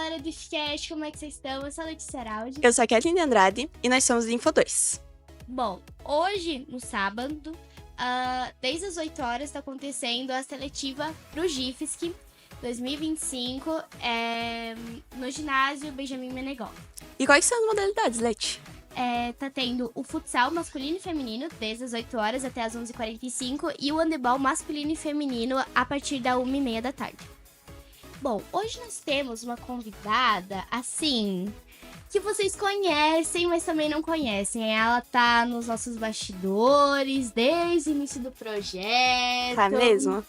galera do IFCast, como é que vocês estão? Eu sou a Letícia Araldi. Eu sou a Kathleen Andrade e nós somos o Info 2. Bom, hoje, no sábado, desde as 8 horas, está acontecendo a seletiva pro GIFSC 2025 no ginásio Benjamin Menegó. E quais são as modalidades, Leti? Tá tendo o futsal masculino e feminino desde as 8 horas até as 11h45 e o handebol masculino e feminino a partir da 1h30 da tarde. Bom, hoje nós temos uma convidada, assim, que vocês conhecem, mas também não conhecem. Ela tá nos nossos bastidores desde o início do projeto. Tá mesmo?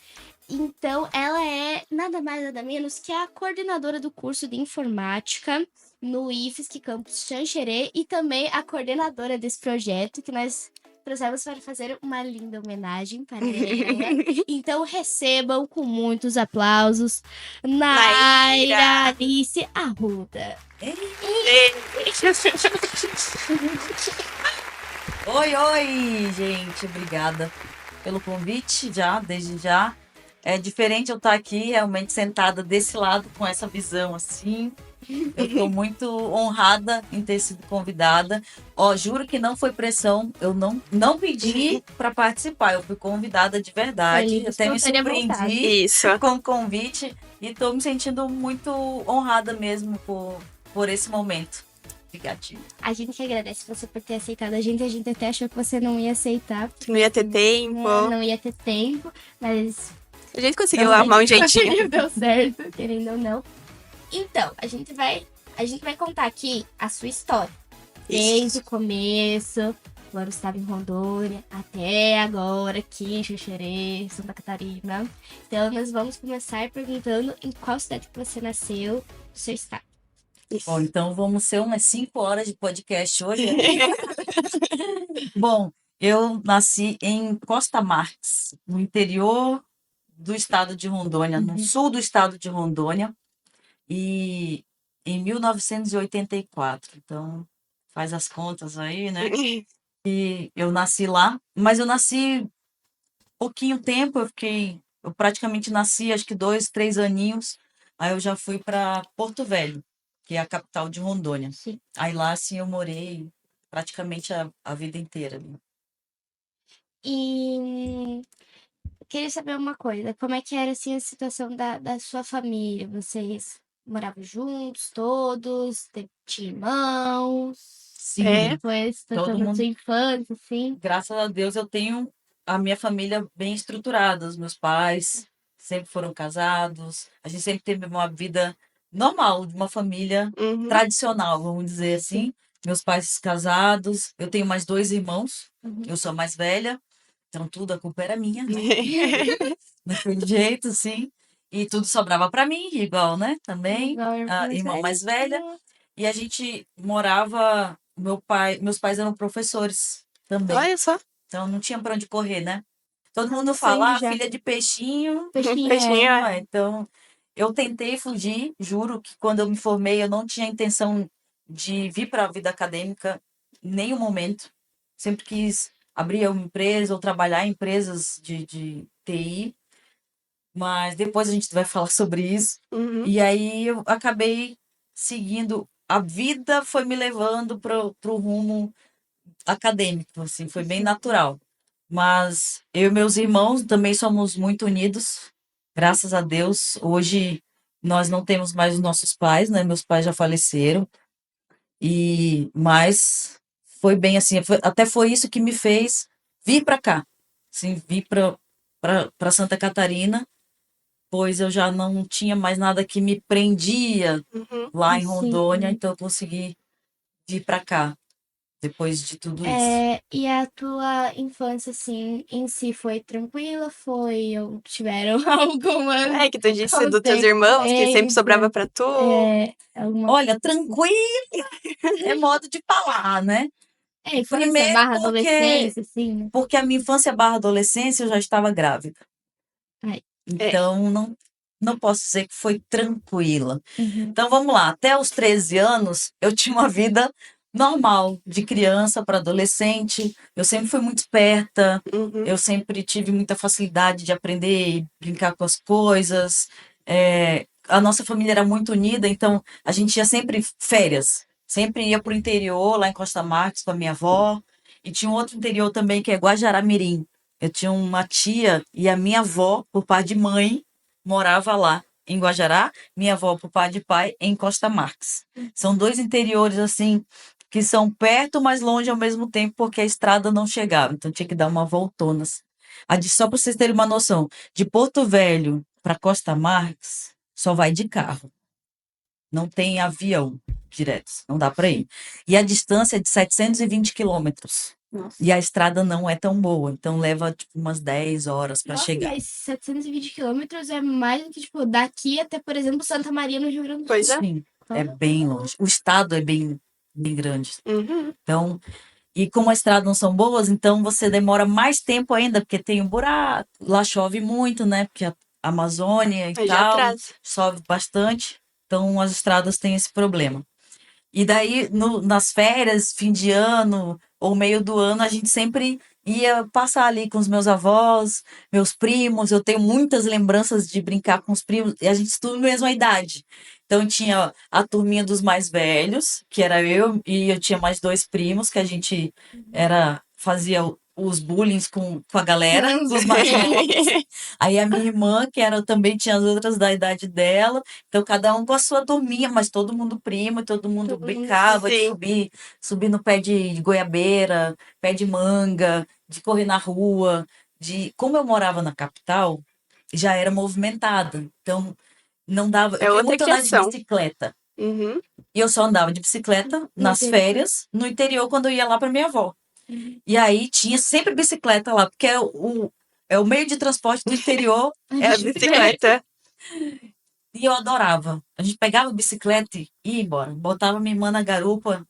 Então, ela é nada mais nada menos que a coordenadora do curso de informática no IFSC Campus Xanxerê e também a coordenadora desse projeto que nós trouxemos para fazer uma linda homenagem para ela. Então, recebam com muitos aplausos Naira Alice Arruda. Oi, gente. Obrigada pelo convite, desde já. É diferente eu estar aqui, realmente sentada desse lado, com essa visão assim. Eu estou muito honrada em ter sido convidada. Juro que não foi pressão, eu não pedi para participar, eu fui convidada de verdade. Até me surpreendi com o convite e estou me sentindo muito honrada mesmo por esse momento. Obrigadinho. A gente que agradece você por ter aceitado a gente até achou que você não ia aceitar. Não ia ter tempo. Não ia ter tempo, mas... A gente conseguiu arrumar um jeitinho. Deu certo, querendo ou não. Então, a gente vai contar aqui a sua história. Desde o começo, quando você estava em Rondônia, até agora aqui em Xanxerê, Santa Catarina. Então, nós vamos começar perguntando em qual cidade que você nasceu, no seu estado. Bom, então vamos ser umas 5 horas de podcast hoje. Bom, eu nasci em Costa Marques, no interior do estado de Rondônia, no sul do estado de Rondônia, e em 1984. Então, faz as contas aí, né? E eu nasci lá, mas eu nasci pouquinho tempo, eu praticamente nasci, acho que 2, 3 aninhos, aí eu já fui para Porto Velho, que é a capital de Rondônia. Sim. Aí lá, assim, eu morei praticamente a vida inteira. E queria saber uma coisa, como é que era assim a situação da sua família? Vocês moravam juntos, todos? Tinha irmãos? Sim, Foi a situação todo da mundo. sua infância, assim? Graças a Deus eu tenho a minha família bem estruturada. Os meus pais sempre foram casados. A gente sempre teve uma vida normal, de uma família tradicional, vamos dizer assim. Meus pais casados. Eu tenho mais 2 irmãos. Eu sou a mais velha. Então tudo, a culpa era minha, né? Daquele jeito, sim. E tudo sobrava para mim, igual, né? Também. A irmã mais velha. E a gente morava... Meus pais eram professores também. Olha só. Então não tinha para onde correr, né? Todo mundo fala, filha de peixinho. Peixinho, é. Então, eu tentei fugir, juro que quando eu me formei, eu não tinha intenção de vir para a vida acadêmica em nenhum momento. Sempre quis abrir uma empresa ou trabalhar em empresas de TI. Mas depois a gente vai falar sobre isso. E aí eu acabei seguindo. A vida foi me levando para o rumo acadêmico, assim, foi bem natural. Mas eu e meus irmãos também somos muito unidos, graças a Deus. Hoje nós não temos mais os nossos pais, né? Meus pais já faleceram. Mas foi bem assim, até foi isso que me fez vir para cá. Assim, vir para Santa Catarina, pois eu já não tinha mais nada que me prendia lá em Rondônia, então eu consegui vir para cá. Depois de tudo isso. E a tua infância, assim, em si foi tranquila? Tiveram alguma... que tu disse dos teus irmãos, que sempre sobrava pra tu. Olha, tranquila é modo de falar, né? Infância barra adolescência, assim, né? Porque a minha infância barra adolescência eu já estava grávida. Ai. Então, não posso dizer que foi tranquila. Então, vamos lá. Até os 13 anos, eu tinha uma vida normal, de criança para adolescente. Eu sempre fui muito esperta. Eu sempre tive muita facilidade de aprender e brincar com as coisas. a nossa família era muito unida, então a gente ia sempre férias. Sempre ia pro interior, lá em Costa Marques, com a minha avó. E tinha um outro interior também, que é Guajará-Mirim. Eu tinha uma tia e a minha avó, por par de mãe, morava lá em Guajará. Minha avó, por par de pai, em Costa Marques. São dois interiores, assim, que são perto, mas longe ao mesmo tempo, porque a estrada não chegava. Então tinha que dar uma voltona. Só para vocês terem uma noção, de Porto Velho para Costa Marques, só vai de carro. Não tem avião direto, não dá para ir. E a distância é de 720 quilômetros. Nossa. E a estrada não é tão boa, então leva tipo umas 10 horas para Nossa, chegar. mas 720 quilômetros é mais do que, tipo, daqui até, por exemplo, Santa Maria, no Rio Grande do Sul. Pois é. Sim, é bem longe. O estado é bem, bem grande. Uhum. Então, e como as estradas não são boas, então você demora mais tempo ainda, porque tem um buraco. Lá chove muito, né? Porque a Amazônia e Aí já tal, atrasa. chove bastante. Então as estradas têm esse problema. E daí, nas férias, fim de ano ou meio do ano, a gente sempre ia passar ali com os meus avós, meus primos. Eu tenho muitas lembranças de brincar com os primos, e a gente tudo mesma idade. Então tinha a turminha dos mais velhos, que era eu, e eu tinha mais dois primos, que a gente fazia os bullying com a galera, dos mais novos. Aí a minha irmã, que também tinha as outras da idade dela, então cada um com a sua turminha, mas todo mundo primo, todo mundo Todo mundo, brincava de sim. subir no pé de goiabeira, pé de manga, de correr na rua, como eu morava na capital, já era movimentada, então não dava, É eu queria outra muito andar de criação. bicicleta. Uhum. E eu só andava de bicicleta nas interior. férias, no interior, quando eu ia lá para minha avó. Uhum. E aí tinha sempre bicicleta lá, porque é o meio de transporte do interior, é É a bicicleta. E eu adorava. A gente pegava a bicicleta e ia embora. Botava minha irmã na garupa,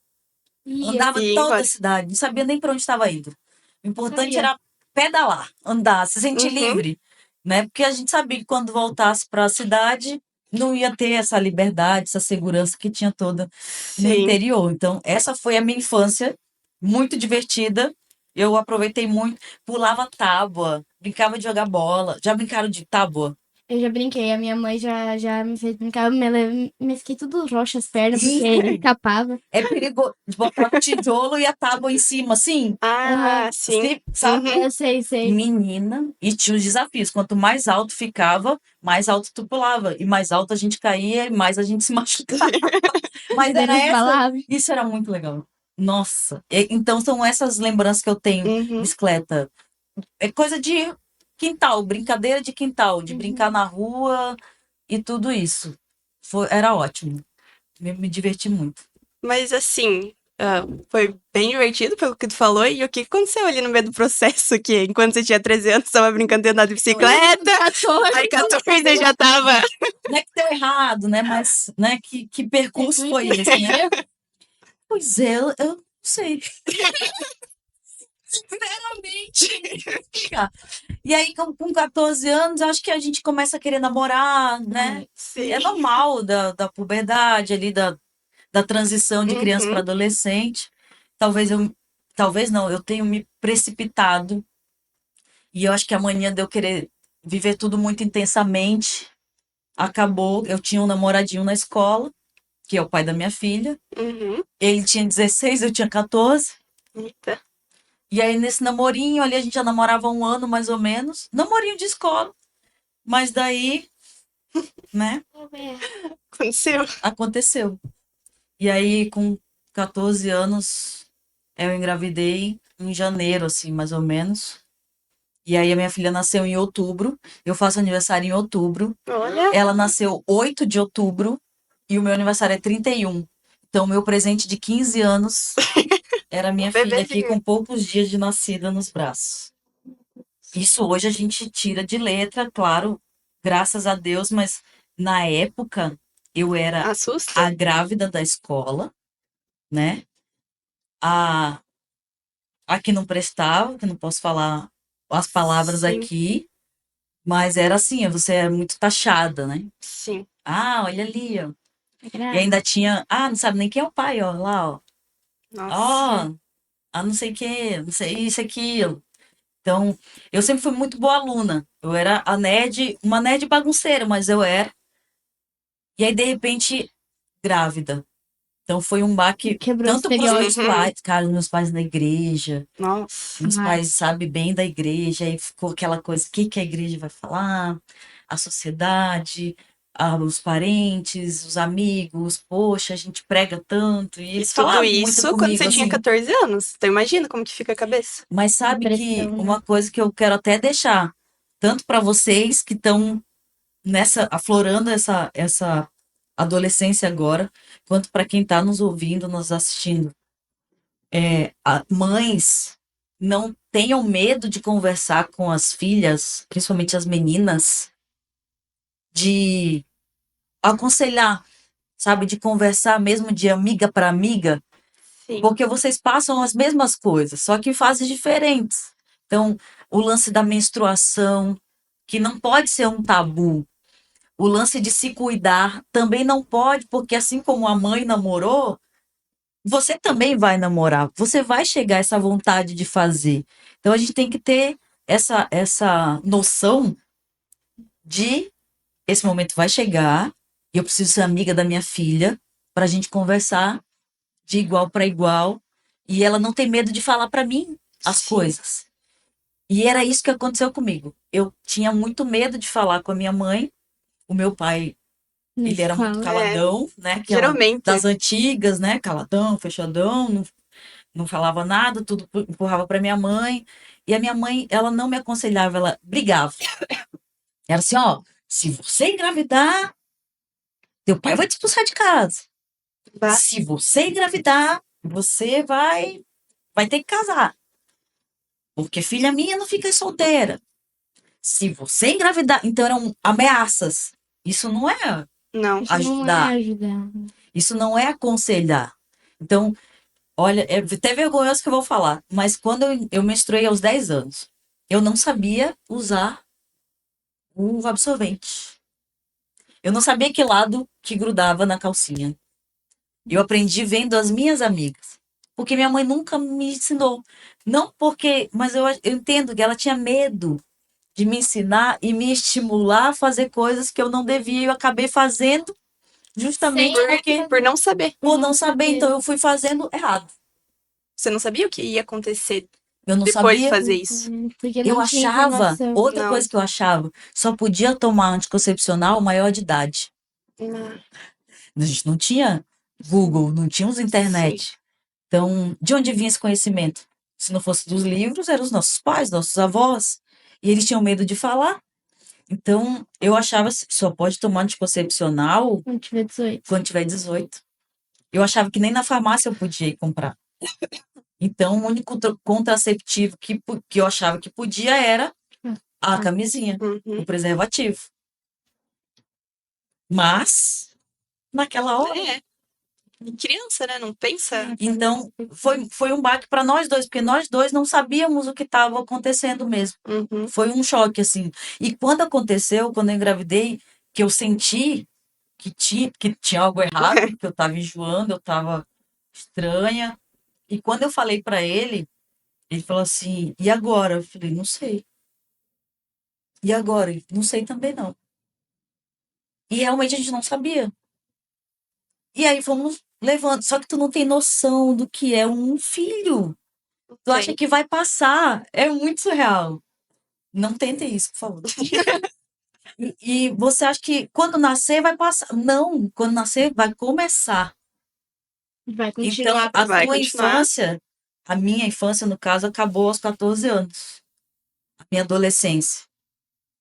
andava E toda embora. a cidade, não sabia nem para onde estava indo. O importante Sabia. era pedalar, andar, se sentir Uhum. livre, né? Porque a gente sabia que quando voltasse para a cidade não ia ter essa liberdade, essa segurança que tinha toda no Sim. interior. Então, essa foi a minha infância, muito divertida. Eu aproveitei muito, pulava tábua, brincava de jogar bola. Já brincaram de tábua? Eu já brinquei, a minha mãe já me fez brincar, me fiquei tudo roxa as pernas, porque escapava. É perigoso de botar um tijolo e a tábua em cima, assim. Ah, sim. Sabe? Uhum. Eu sei. Menina, e tinha os desafios. Quanto mais alto ficava, mais alto tu pulava. E mais alto a gente caía e mais a gente se machucava. Mas Daí era eles falavam. isso era muito legal. Nossa. Então são essas lembranças que eu tenho. Uhum. Bicicleta. É coisa de quintal, brincadeira de quintal, de brincar na rua e tudo isso. Era ótimo. Me diverti muito. Mas assim, foi bem divertido pelo que tu falou. E o que aconteceu ali no meio do processo? Que enquanto você tinha 13 anos, tava brincando de andar de bicicleta. Aí 14 já tava. Não é que deu errado, né? Mas, né? Que percurso foi esse, né? Pois é, eu não sei. Sinceramente. E aí, com 14 anos, acho que a gente começa a querer namorar, né? Sim. É normal da puberdade ali, da transição de criança para Uhum. adolescente. Talvez não, eu tenho me precipitado. E eu acho que a mania de eu querer viver tudo muito intensamente acabou. Eu tinha um namoradinho na escola, que é o pai da minha filha. Uhum. Ele tinha 16, eu tinha 14. Eita. E aí, nesse namorinho ali, a gente já namorava 1 ano, mais ou menos. Namorinho de escola. Mas daí, né, aconteceu. E aí, com 14 anos, eu engravidei em janeiro, assim, mais ou menos. E aí, a minha filha nasceu em outubro. Eu faço aniversário em outubro. Olha. Ela nasceu 8 de outubro. E o meu aniversário é 31. Então, meu presente de 15 anos era minha filha aqui Bebezinho. com poucos dias de nascida nos braços. Isso hoje a gente tira de letra, claro, graças a Deus, mas na época eu era Assusta. a grávida da escola, né? A que não prestava, que não posso falar as palavras Sim. aqui, mas era assim, você é muito taxada, né? Sim. Ah, olha ali, ó. E ainda tinha, não sabe nem quem é o pai, ó, lá, ó. Nossa. Ó, não sei o que, não sei isso, aquilo. Então, eu sempre fui muito boa aluna. Eu era uma nerd bagunceira, mas eu era. E aí, de repente, grávida. Então foi um baque Quebrou o tanto para os meus estereótipo. pais, cara, meus pais na igreja, Nossa. meus Ai. pais, sabe, bem da igreja, aí ficou aquela coisa, o que que a igreja vai falar? A sociedade, os parentes, os amigos, poxa, a gente prega tanto, e E eles tudo falavam muito isso quando comigo você tinha assim. 14 anos. Então imagina como que fica a cabeça. Mas sabe que Pressão, né? uma coisa que eu quero até deixar, tanto para vocês que estão nessa aflorando essa adolescência agora, quanto para quem está nos ouvindo, nos assistindo. Mães, não tenham medo de conversar com as filhas, principalmente as meninas, de aconselhar, sabe, de conversar mesmo de amiga para amiga, Sim. porque vocês passam as mesmas coisas, só que em fases diferentes. Então, o lance da menstruação, que não pode ser um tabu. O lance de se cuidar também não pode, porque assim como a mãe namorou, você também vai namorar. Você vai chegar a essa vontade de fazer. Então a gente tem que ter essa noção de esse momento vai chegar e eu preciso ser amiga da minha filha para a gente conversar de igual para igual e ela não tem medo de falar para mim as Sim. coisas. E era isso que aconteceu comigo. Eu tinha muito medo de falar com a minha mãe. O meu pai, Não ele era muito fala. caladão, né? Geralmente. Das antigas, né? Caladão, fechadão, não falava nada, tudo empurrava para minha mãe. E a minha mãe, ela não me aconselhava, ela brigava. Era assim, ó, se você engravidar, teu pai vai te expulsar de casa. Bah. Se você engravidar, você vai ter que casar. Porque filha minha não fica solteira. Se você engravidar, então eram ameaças. Isso não é Não. Isso não é ajudar. ajudar. Isso não é aconselhar. Então, olha, é até vergonhoso que eu vou falar, mas quando eu menstruei aos 10 anos, eu não sabia usar o absorvente. Eu não sabia que lado que grudava na calcinha. Eu aprendi vendo as minhas amigas, porque minha mãe nunca me ensinou. Não porque, mas eu entendo que ela tinha medo de me ensinar e me estimular a fazer coisas que eu não devia e eu acabei fazendo justamente Sem porque Por não saber. por não saber, então eu fui fazendo errado. Você não sabia o que ia acontecer Eu não depois de sabia. fazer isso. Porque Eu não tinha achava, informação. outra Não. coisa que eu achava, só podia tomar anticoncepcional maior de idade. A gente não tinha Google, não tínhamos internet. Então, de onde vinha esse conhecimento? Se não fosse dos livros, eram os nossos pais, nossos avós. E eles tinham medo de falar. Então, eu achava que só pode tomar anticoncepcional Quando tiver 18. quando tiver 18. Eu achava que nem na farmácia eu podia ir comprar. Então, o único contraceptivo que eu achava que podia era a camisinha, Uhum. o preservativo. Mas, naquela hora. É. Criança, né? Não pensa. Então, foi um baque para nós dois, porque nós dois não sabíamos o que estava acontecendo mesmo. Uhum. Foi um choque, assim. E quando aconteceu, quando eu engravidei, que eu senti que tinha algo errado, que eu estava enjoando, eu estava estranha. E quando eu falei para ele falou assim: e agora? Eu falei: não sei. E agora? Ele, não sei também não. E realmente a gente não sabia. E aí fomos levando. Só que tu não tem noção do que é um filho. Tu acha Tem. que vai passar. É muito surreal. Não tentem isso, por favor. E você acha que quando nascer vai passar. Não, quando nascer vai começar. Vai Então, continuar. a Vai tua continuar. infância, a minha infância, no caso, acabou aos 14 anos. A minha adolescência.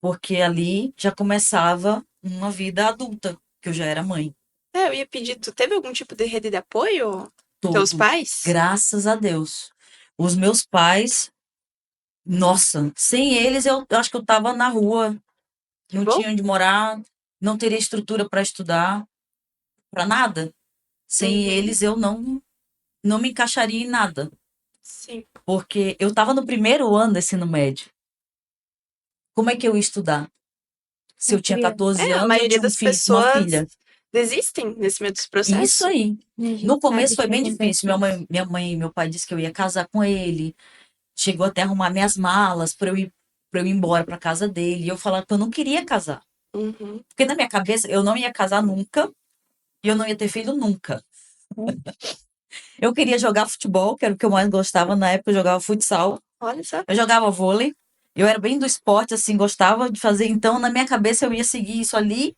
Porque ali já começava uma vida adulta, que eu já era mãe. Eu ia pedir, tu teve algum tipo de rede de apoio? Teus Todo. pais? Graças a Deus. Os meus pais, nossa, sem eles eu acho que eu tava na rua. Não Bom. tinha onde morar, não teria estrutura para estudar, para nada. Sem Uhum. eles eu não me encaixaria em nada, Sim. porque eu tava no primeiro ano do ensino médio. Como é que eu ia estudar? Se eu tinha 14 É, a anos, eu maioria tinha das uma pessoas filha. desistem nesse meio dos processos. Isso aí. A gente No começo sabe foi que bem acontece difícil. Minha mãe e meu pai disse que eu ia casar com ele. Chegou até a arrumar minhas malas para eu ir embora para casa dele. E eu falava que eu não queria casar. Uhum. Porque na minha cabeça, eu não ia casar nunca e eu não ia ter filho nunca. Eu queria jogar futebol, que era o que eu mais gostava. Na época eu jogava futsal, Olha só. eu jogava vôlei. Eu era bem do esporte, assim, gostava de fazer. Então, na minha cabeça, eu ia seguir isso ali,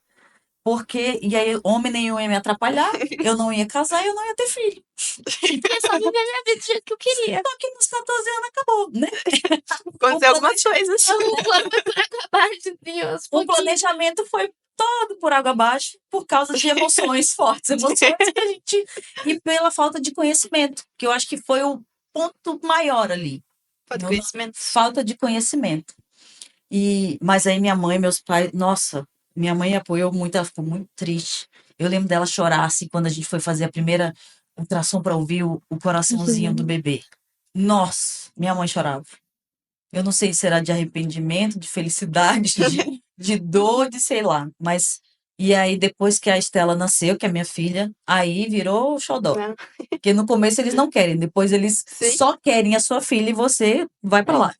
porque... E aí, homem nenhum ia me atrapalhar, eu não ia casar e eu não ia ter filho. Eu só viver minha vida do jeito que eu queria. Só que nos 14 anos acabou, né? Aconteceu algumas coisas. O plano foi por água abaixo, Deus. O planejamento foi todo por água abaixo por causa de emoções fortes, emoções que a gente... E pela falta de conhecimento, que eu acho que foi o ponto maior ali. Falta de Não- conhecimento. Falta de conhecimento. Mas aí minha mãe, meus pais, nossa, minha mãe apoiou muito, ela ficou muito triste. Eu lembro dela chorar assim quando a gente foi fazer a primeira ultrassom para ouvir o coraçãozinho do bebê. Nossa, minha mãe chorava. Eu não sei se era de arrependimento, de felicidade, de dor, de sei lá. Mas. E aí, depois que a Estela nasceu, que é minha filha, aí virou o xodó. Né? Porque no começo eles não querem, depois eles Sim. só querem a sua filha e você vai pra lá.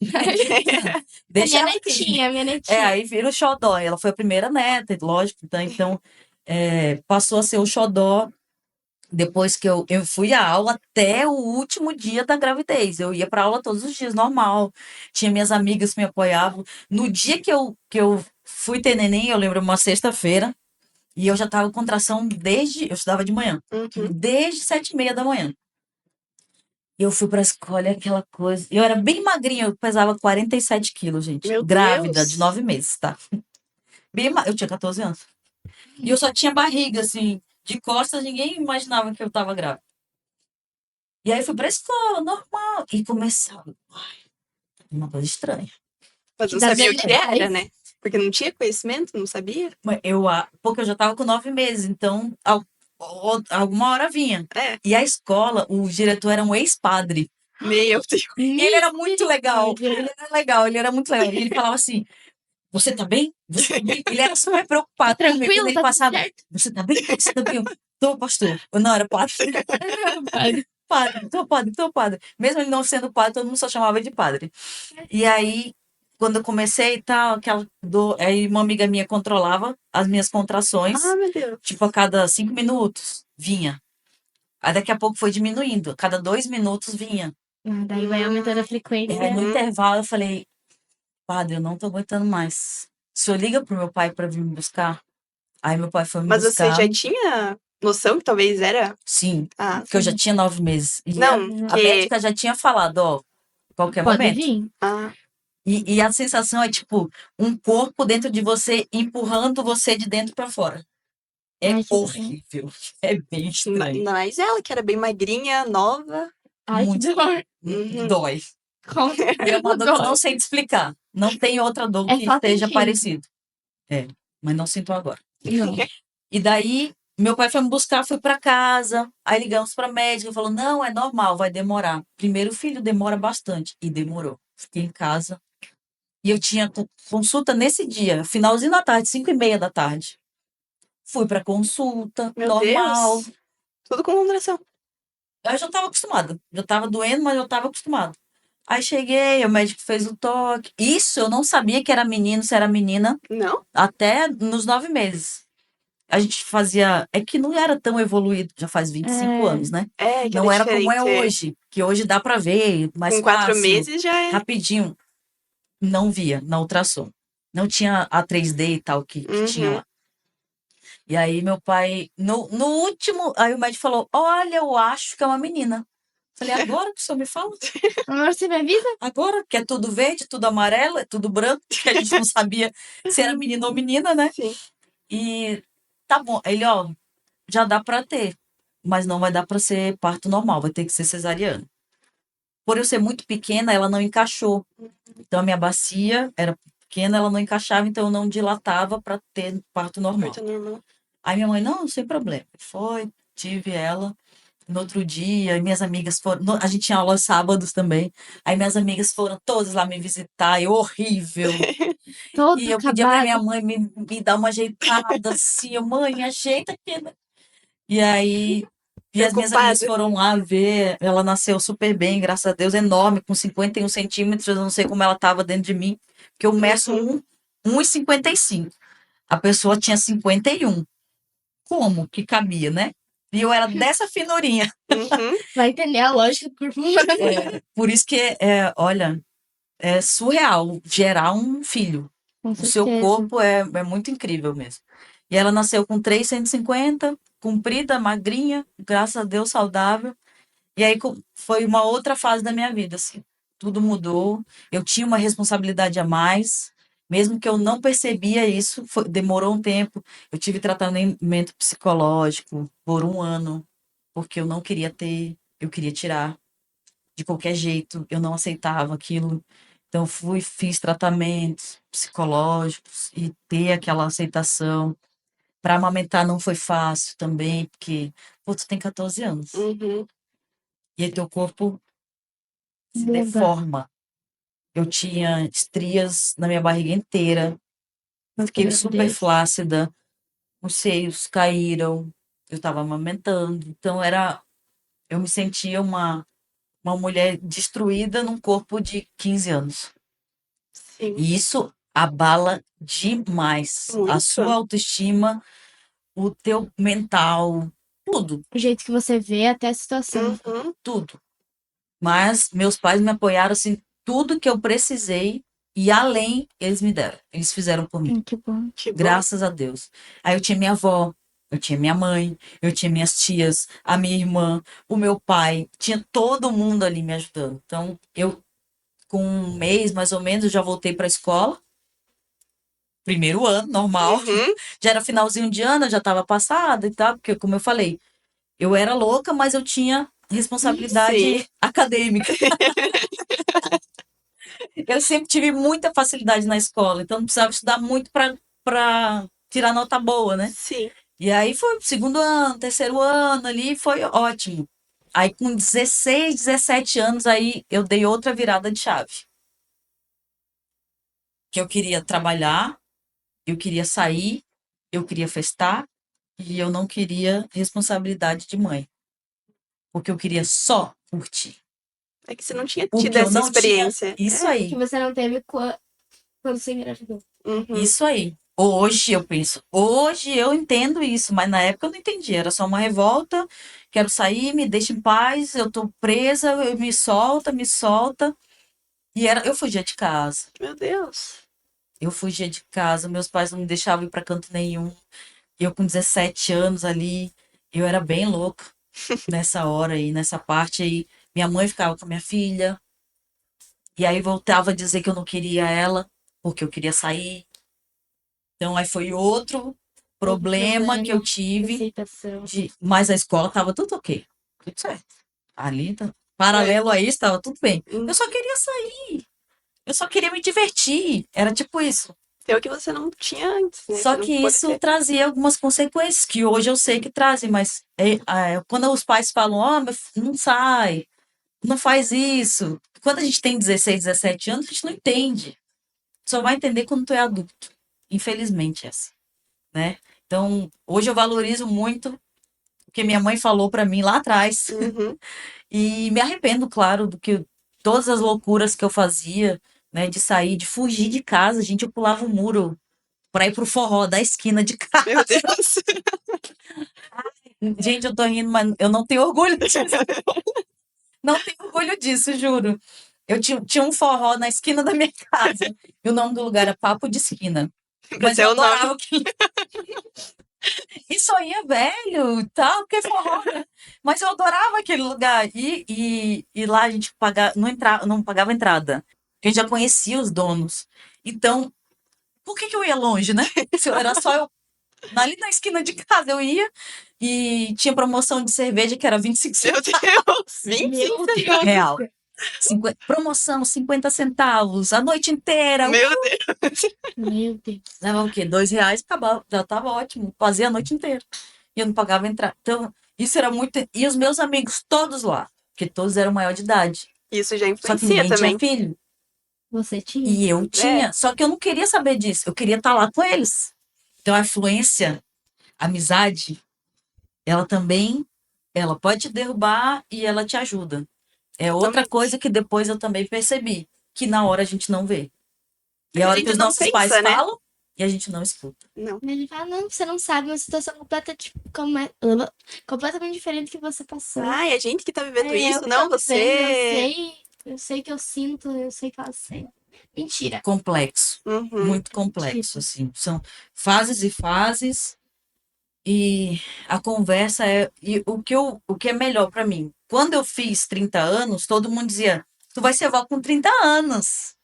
Deixa Minha ela aqui. netinha, minha netinha. Aí vira o xodó. Ela foi a primeira neta, lógico. Então passou a ser o xodó depois que eu fui à aula até o último dia da gravidez. Eu ia pra aula todos os dias, normal. Tinha minhas amigas que me apoiavam. No dia que eu fui ter neném, eu lembro, uma sexta-feira, e eu já tava com contração desde... Eu estudava de manhã. Uhum. Desde 7h30 da manhã. E eu fui pra escola, aquela coisa. Eu era bem magrinha, eu pesava 47 quilos, gente. Meu Grávida, Deus. de 9 meses, tá? Eu tinha 14 anos. E eu só tinha barriga, assim, de costas, ninguém imaginava que eu tava grávida. E aí fui pra escola, normal. E começava. Ai, uma coisa estranha. Mas não Das sabia o que emoções. era, né? Porque não tinha conhecimento, não sabia. Porque eu já tava com 9 meses, então alguma hora vinha. É. E a escola, o diretor era um ex-padre. Meu Deus. E ele era muito legal. Ele era legal, ele era muito legal. E ele falava assim: Você tá bem? Você tá bem? Ele era super preocupado. Tranquilo, Quando ele tá tudo passava: certo. Você tá bem? Você tá bem? Eu, Tô, pastor. Eu não era padre. Tô padre. Mesmo ele não sendo padre, todo mundo só chamava de padre. E aí, quando eu comecei e tal, aquela dor, aí uma amiga minha controlava as minhas contrações, Ah, meu Deus. tipo, a cada 5 minutos vinha. Aí daqui a pouco foi diminuindo, a cada 2 minutos vinha. Daí vai aumentando a E frequência. aí, no intervalo, eu falei: Padre, eu não tô aguentando mais. O senhor liga pro meu pai pra vir me buscar? Aí meu pai foi me Mas você buscar. já tinha noção que talvez era? Sim, Ah, porque eu já tinha 9 meses. E não, a que... médica já tinha falado, ó, qualquer Pode momento. vir. Ah, E a sensação é tipo um corpo dentro de você empurrando você de dentro pra fora. É Ai, que bom. horrível. É bem estranho. mas ela, que era bem magrinha, nova. Ai, Muito. que dor. Uhum. Dói. Com E é uma dor que eu não dor. sei te explicar. Não tem outra dor É que só esteja sentindo. parecido. Mas não sinto agora. Não. E daí, meu pai foi me buscar, fui pra casa. Aí ligamos pra médica, falou: Não, é normal, vai demorar. Primeiro filho demora bastante. E demorou. Fiquei em casa. E eu tinha consulta nesse dia, finalzinho da tarde, 5h30 da tarde. Fui pra consulta, Meu normal. Deus. Tudo com contração. Eu já tava acostumada. Já tava doendo, mas eu tava acostumada. Aí cheguei, o médico fez o toque. Isso eu não sabia que era menino, se era menina, Não? até nos 9 meses. A gente fazia. É que não era tão evoluído, já faz 25 anos, né? É, que Não era como é diferente. hoje, que hoje dá pra ver, mais Com 4 fácil, meses já é. rapidinho. Não via na ultrassom. Não tinha a 3D e tal que tinha Uhum. lá. E aí meu pai, no último, aí o médico falou: Olha, eu acho que é uma menina. Falei: Agora que o senhor me fala? Amor, você me avisa? Agora que é tudo verde, tudo amarelo, é tudo branco, que a gente não sabia se era menino ou menina, né? Sim. E tá bom. Ele, ó, já dá pra ter, mas não vai dar pra ser parto normal, vai ter que ser cesariana. Por eu ser muito pequena, ela não encaixou. Então a minha bacia era pequena, ela não encaixava, então eu não dilatava pra ter parto normal. Parto normal. Aí minha mãe: Não, sem problema. Foi, tive ela. No outro dia, minhas amigas foram. A gente tinha aula sábados também. Aí minhas amigas foram todas lá me visitar, e horrível. Todo E eu pedia pra minha acabado. mãe me dar uma ajeitada assim, mãe, ajeita aqui, né? E aí, e as minhas amigas Preocupada. foram lá ver. Ela nasceu super bem, graças a Deus, enorme, com 51 centímetros. Eu não sei como ela tava dentro de mim, porque eu meço 1,55. A pessoa tinha 51. Como que cabia, né? E eu era dessa finurinha. Uhum. Vai entender a lógica do corpo humano. Por isso que, olha, é surreal gerar um filho. Com O seu certeza. corpo é muito incrível mesmo. E ela nasceu com 3,150, comprida, magrinha, graças a Deus, saudável. E aí foi uma outra fase da minha vida, assim. Tudo mudou. Eu tinha uma responsabilidade a mais, mesmo que eu não percebia isso, demorou um tempo. Eu tive tratamento psicológico por 1 ano, porque eu não queria ter, eu queria tirar de qualquer jeito, eu não aceitava aquilo. Então fiz tratamentos psicológicos e ter aquela aceitação. Para amamentar não foi fácil também, porque pô, tu tem 14 anos. Uhum. E aí teu corpo se Muda. deforma. Eu tinha estrias na minha barriga inteira. Fiquei super flácida. Os seios caíram. Eu estava amamentando. Então eu me sentia uma mulher destruída num corpo de 15 anos. Sim. E isso abala demais a Muito. sua autoestima, o teu mental, tudo, O jeito que você vê até a situação. Uhum. tudo. Mas meus pais me apoiaram assim, tudo que eu precisei e além eles me deram. Eles fizeram por mim, Que bom. Que bom. graças a Deus. Aí eu tinha minha avó, eu tinha minha mãe, eu tinha minhas tias, a minha irmã, o meu pai, tinha todo mundo ali me ajudando. Então, eu com 1 mês mais ou menos eu já voltei para a escola. Primeiro ano, normal. Uhum. Já era finalzinho de ano, eu já estava passada e tal, porque como eu falei, eu era louca, mas eu tinha responsabilidade Sim. acadêmica. Eu sempre tive muita facilidade na escola, então não precisava estudar muito para tirar nota boa, né? Sim. E aí foi segundo ano, terceiro ano ali, foi ótimo. Aí com 16, 17 anos, aí eu dei outra virada de chave. Que eu queria trabalhar, eu queria sair, eu queria festar e eu não queria responsabilidade de mãe. Porque eu queria só curtir. É que você não tinha O tido que eu essa não tinha, experiência. isso Que aí. você não teve quando você engravidou. Uhum. Isso aí. Hoje eu penso, hoje eu entendo isso, mas na época eu não entendi. Era só uma revolta, quero sair, me deixa em paz, eu tô presa, me solta, me solta. Eu fugia de casa. Meu Deus. Eu fugia de casa, meus pais não me deixavam ir para canto nenhum. Eu com 17 anos ali, eu era bem louca nessa hora aí, nessa parte aí. Minha mãe ficava com a minha filha, e aí voltava a dizer que eu não queria ela, porque eu queria sair. Então aí foi outro problema que eu tive, Aceitação. mas a escola tava tudo ok. Tudo certo. Ali, paralelo a isso, estava tudo bem. Uhum. Eu só queria sair. Eu só queria me divertir. Era tipo isso. É o que você não tinha antes, né? Só Você não que pôde isso ter. trazia algumas consequências, que hoje eu sei que trazem, mas quando os pais falam, ó, não sai, não faz isso. Quando a gente tem 16, 17 anos, a gente não entende. Só vai entender quando tu é adulto. Infelizmente, é assim, né? Então, hoje eu valorizo muito o que minha mãe falou para mim lá atrás. Uhum. E me arrependo, claro, do que todas as loucuras que eu fazia, né, de sair, de fugir de casa. Gente, eu pulava o muro para ir pro forró da esquina de casa. Meu Deus. Gente, eu tô rindo, mas eu não tenho orgulho disso. Não tenho orgulho disso, juro. Eu tinha um forró na esquina da minha casa. E o nome do lugar era Papo de Esquina. Mas Esse é eu o nome. adorava aquilo. E só ia velho e tal, porque forró, né? Mas eu adorava aquele lugar. E lá a gente não pagava entrada. Porque a gente já conhecia os donos. Então, por que eu ia longe, né? Se era só eu. Ali na esquina de casa eu ia e tinha promoção de cerveja que era 25 Meu centavos. Deus. 25 Meu Deus. centavos. Real. Promoção, 50 centavos, a noite inteira. Meu Deus. Meu Deus. Levava o quê? R$ 2, acabava, já tava ótimo. Fazia a noite inteira. E eu não pagava entrada. Então, isso era muito. E os meus amigos, todos lá, porque todos eram maior de idade. Isso já Só que influencia ninguém também. tinha filho. Você tinha? E eu tinha. Só que eu não queria saber disso. Eu queria estar lá com eles. Então, a influência, a amizade, ela também. Ela pode te derrubar e ela te ajuda. É outra Totalmente. coisa que depois eu também percebi. Que na hora a gente não vê. E A a hora gente que os não nossos pensa, pais né? falam, E a gente não escuta. Não. Ele fala, não, você não sabe, uma situação completamente diferente que você passou. Ai, a gente que tá vivendo É, eu isso, que não tô vivendo, você. eu sei que eu sinto, eu sei que ela sente. Mentira. Complexo. Uhum. Muito complexo, assim. São fases e fases. E a conversa é. E o que é melhor pra mim? Quando eu fiz 30 anos, todo mundo dizia: tu vai ser avó com 30 anos.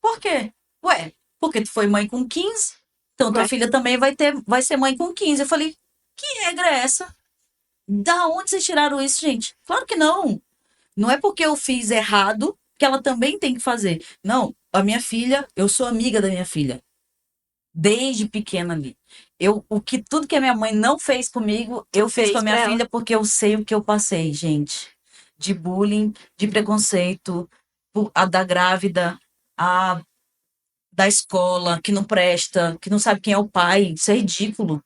Por quê? Ué, porque tu foi mãe com 15, então tua Ué. filha também vai ser mãe com 15. Eu falei: que regra é essa? Da onde vocês tiraram isso, gente? Claro que não. Não é porque eu fiz errado que ela também tem que fazer. Não, a minha filha, eu sou amiga da minha filha desde pequena ali. Tudo que a minha mãe não fez comigo, eu fiz com a Fez minha pra ela. filha porque eu sei o que eu passei, gente. De bullying, de preconceito, a da grávida, a da escola, que não presta, que não sabe quem é o pai. Isso é ridículo.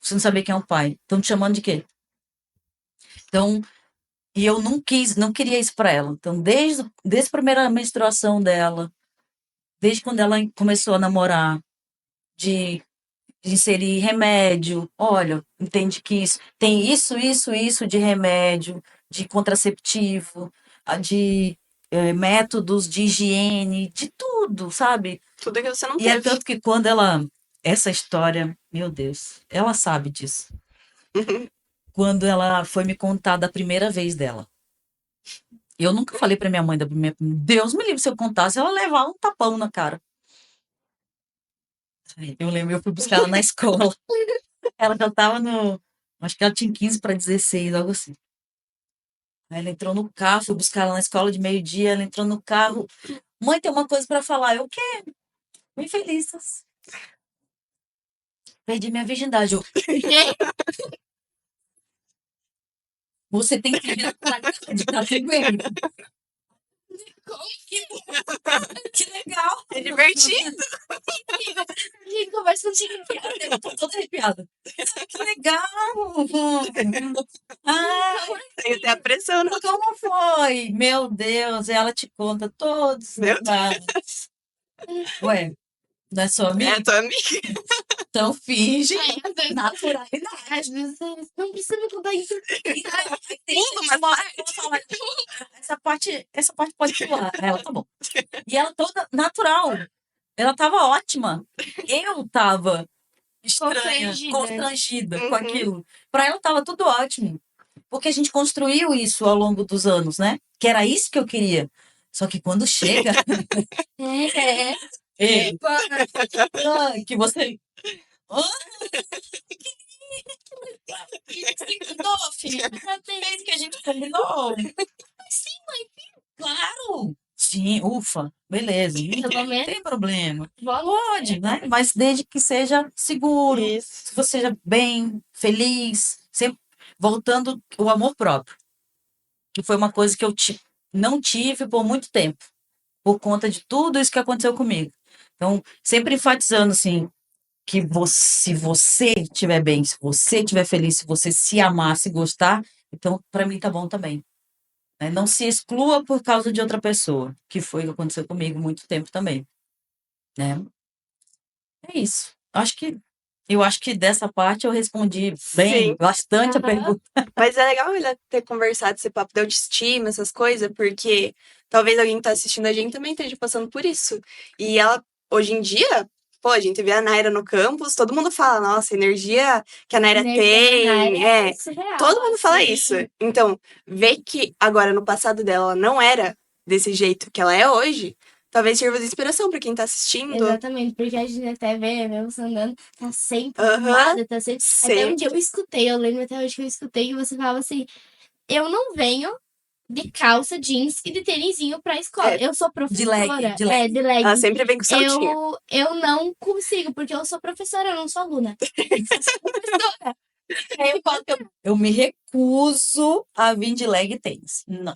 Você não saber quem é o pai. Estão te chamando de quê? Então, e eu não queria isso para ela. Então, desde a primeira menstruação dela, desde quando ela começou a namorar, de inserir remédio. Olha, entende que tem isso de remédio, de contraceptivo, de métodos de higiene, de tudo, sabe? Tudo que você não E é teve. tanto que essa história, meu Deus, ela sabe disso. Quando ela foi me contar da primeira vez dela. Eu nunca falei pra minha mãe da primeira. Deus me livre se eu contasse, ela levar um tapão na cara. Eu lembro, eu fui buscar ela na escola. Ela já tava no. Acho que ela tinha 15 para 16, algo assim. Aí ela entrou no carro, fui buscar ela na escola de meio-dia. Ela entrou no carro. Mãe, tem uma coisa para falar. Eu, o quê? Bem felizes. Perdi minha virgindade. Eu, você tem que ver a de tá vendo? Que legal. É divertido. Gente, conversa contigo. Eu tô toda arrepiada. Que legal. Ah, Tem até a pressão, não. como foi? Meu Deus, ela te conta todos os Meu detalhes. Ué, não é sua É amiga? a tua amiga. Então finge Ai, às vezes- naturalidade. às vezes não precisa me contar isso. Pula, mas Ela fala, essa parte pode pular. Ela, tá bom. E ela toda natural. Ela tava ótima. Eu tava estranha, Constrangida. constrangida com Uhum. aquilo. Pra ela tava tudo ótimo. Porque a gente construiu isso ao longo dos anos, né? Que era isso que eu queria. Só que quando chega, ei, que você. Ah, que você mudou, filha? Fez que a gente combinou. Sim, mãe, claro. Sim, ufa, beleza. Não tem problema. Pode, né? Mas desde que seja seguro, Isso. que você seja bem, feliz, sempre voltando o amor próprio, que foi uma coisa que eu não tive por muito tempo, por conta de tudo isso que aconteceu comigo. Então, sempre enfatizando assim, que se você estiver bem, se você estiver feliz, se você se amar, se gostar, então para mim tá bom também. Né? Não se exclua por causa de outra pessoa, que foi o que aconteceu comigo muito tempo também. Né? É isso. Eu acho que dessa parte eu respondi bem, Sim. bastante a Aham. pergunta. Mas é legal ela ter conversado esse papo de autoestima, essas coisas, porque talvez alguém que tá assistindo a gente também esteja passando por isso. E ela, hoje em dia, pô, a gente vê a Naira no campus, todo mundo fala, nossa, a energia que a Naira Energia tem, da Naira é. surreal, Todo mundo fala assim. isso. Então, ver que agora no passado dela ela não era desse jeito que ela é hoje, talvez sirva de inspiração pra quem tá assistindo. Exatamente, porque a gente até vê, mesmo você andando, tá sempre Aham, arrumada, tá sempre. Até um sempre. dia eu escutei, eu lembro até hoje que eu escutei que você falava assim: eu não venho de calça jeans e de tênisinho pra escola. É, Eu sou professora. de leg. É, de leg. Ela sempre vem com saltinho. Eu não consigo, porque eu sou professora, eu não sou aluna. Eu sou professora. Aí eu falo que Eu me recuso a vir de leg e tênis. Não,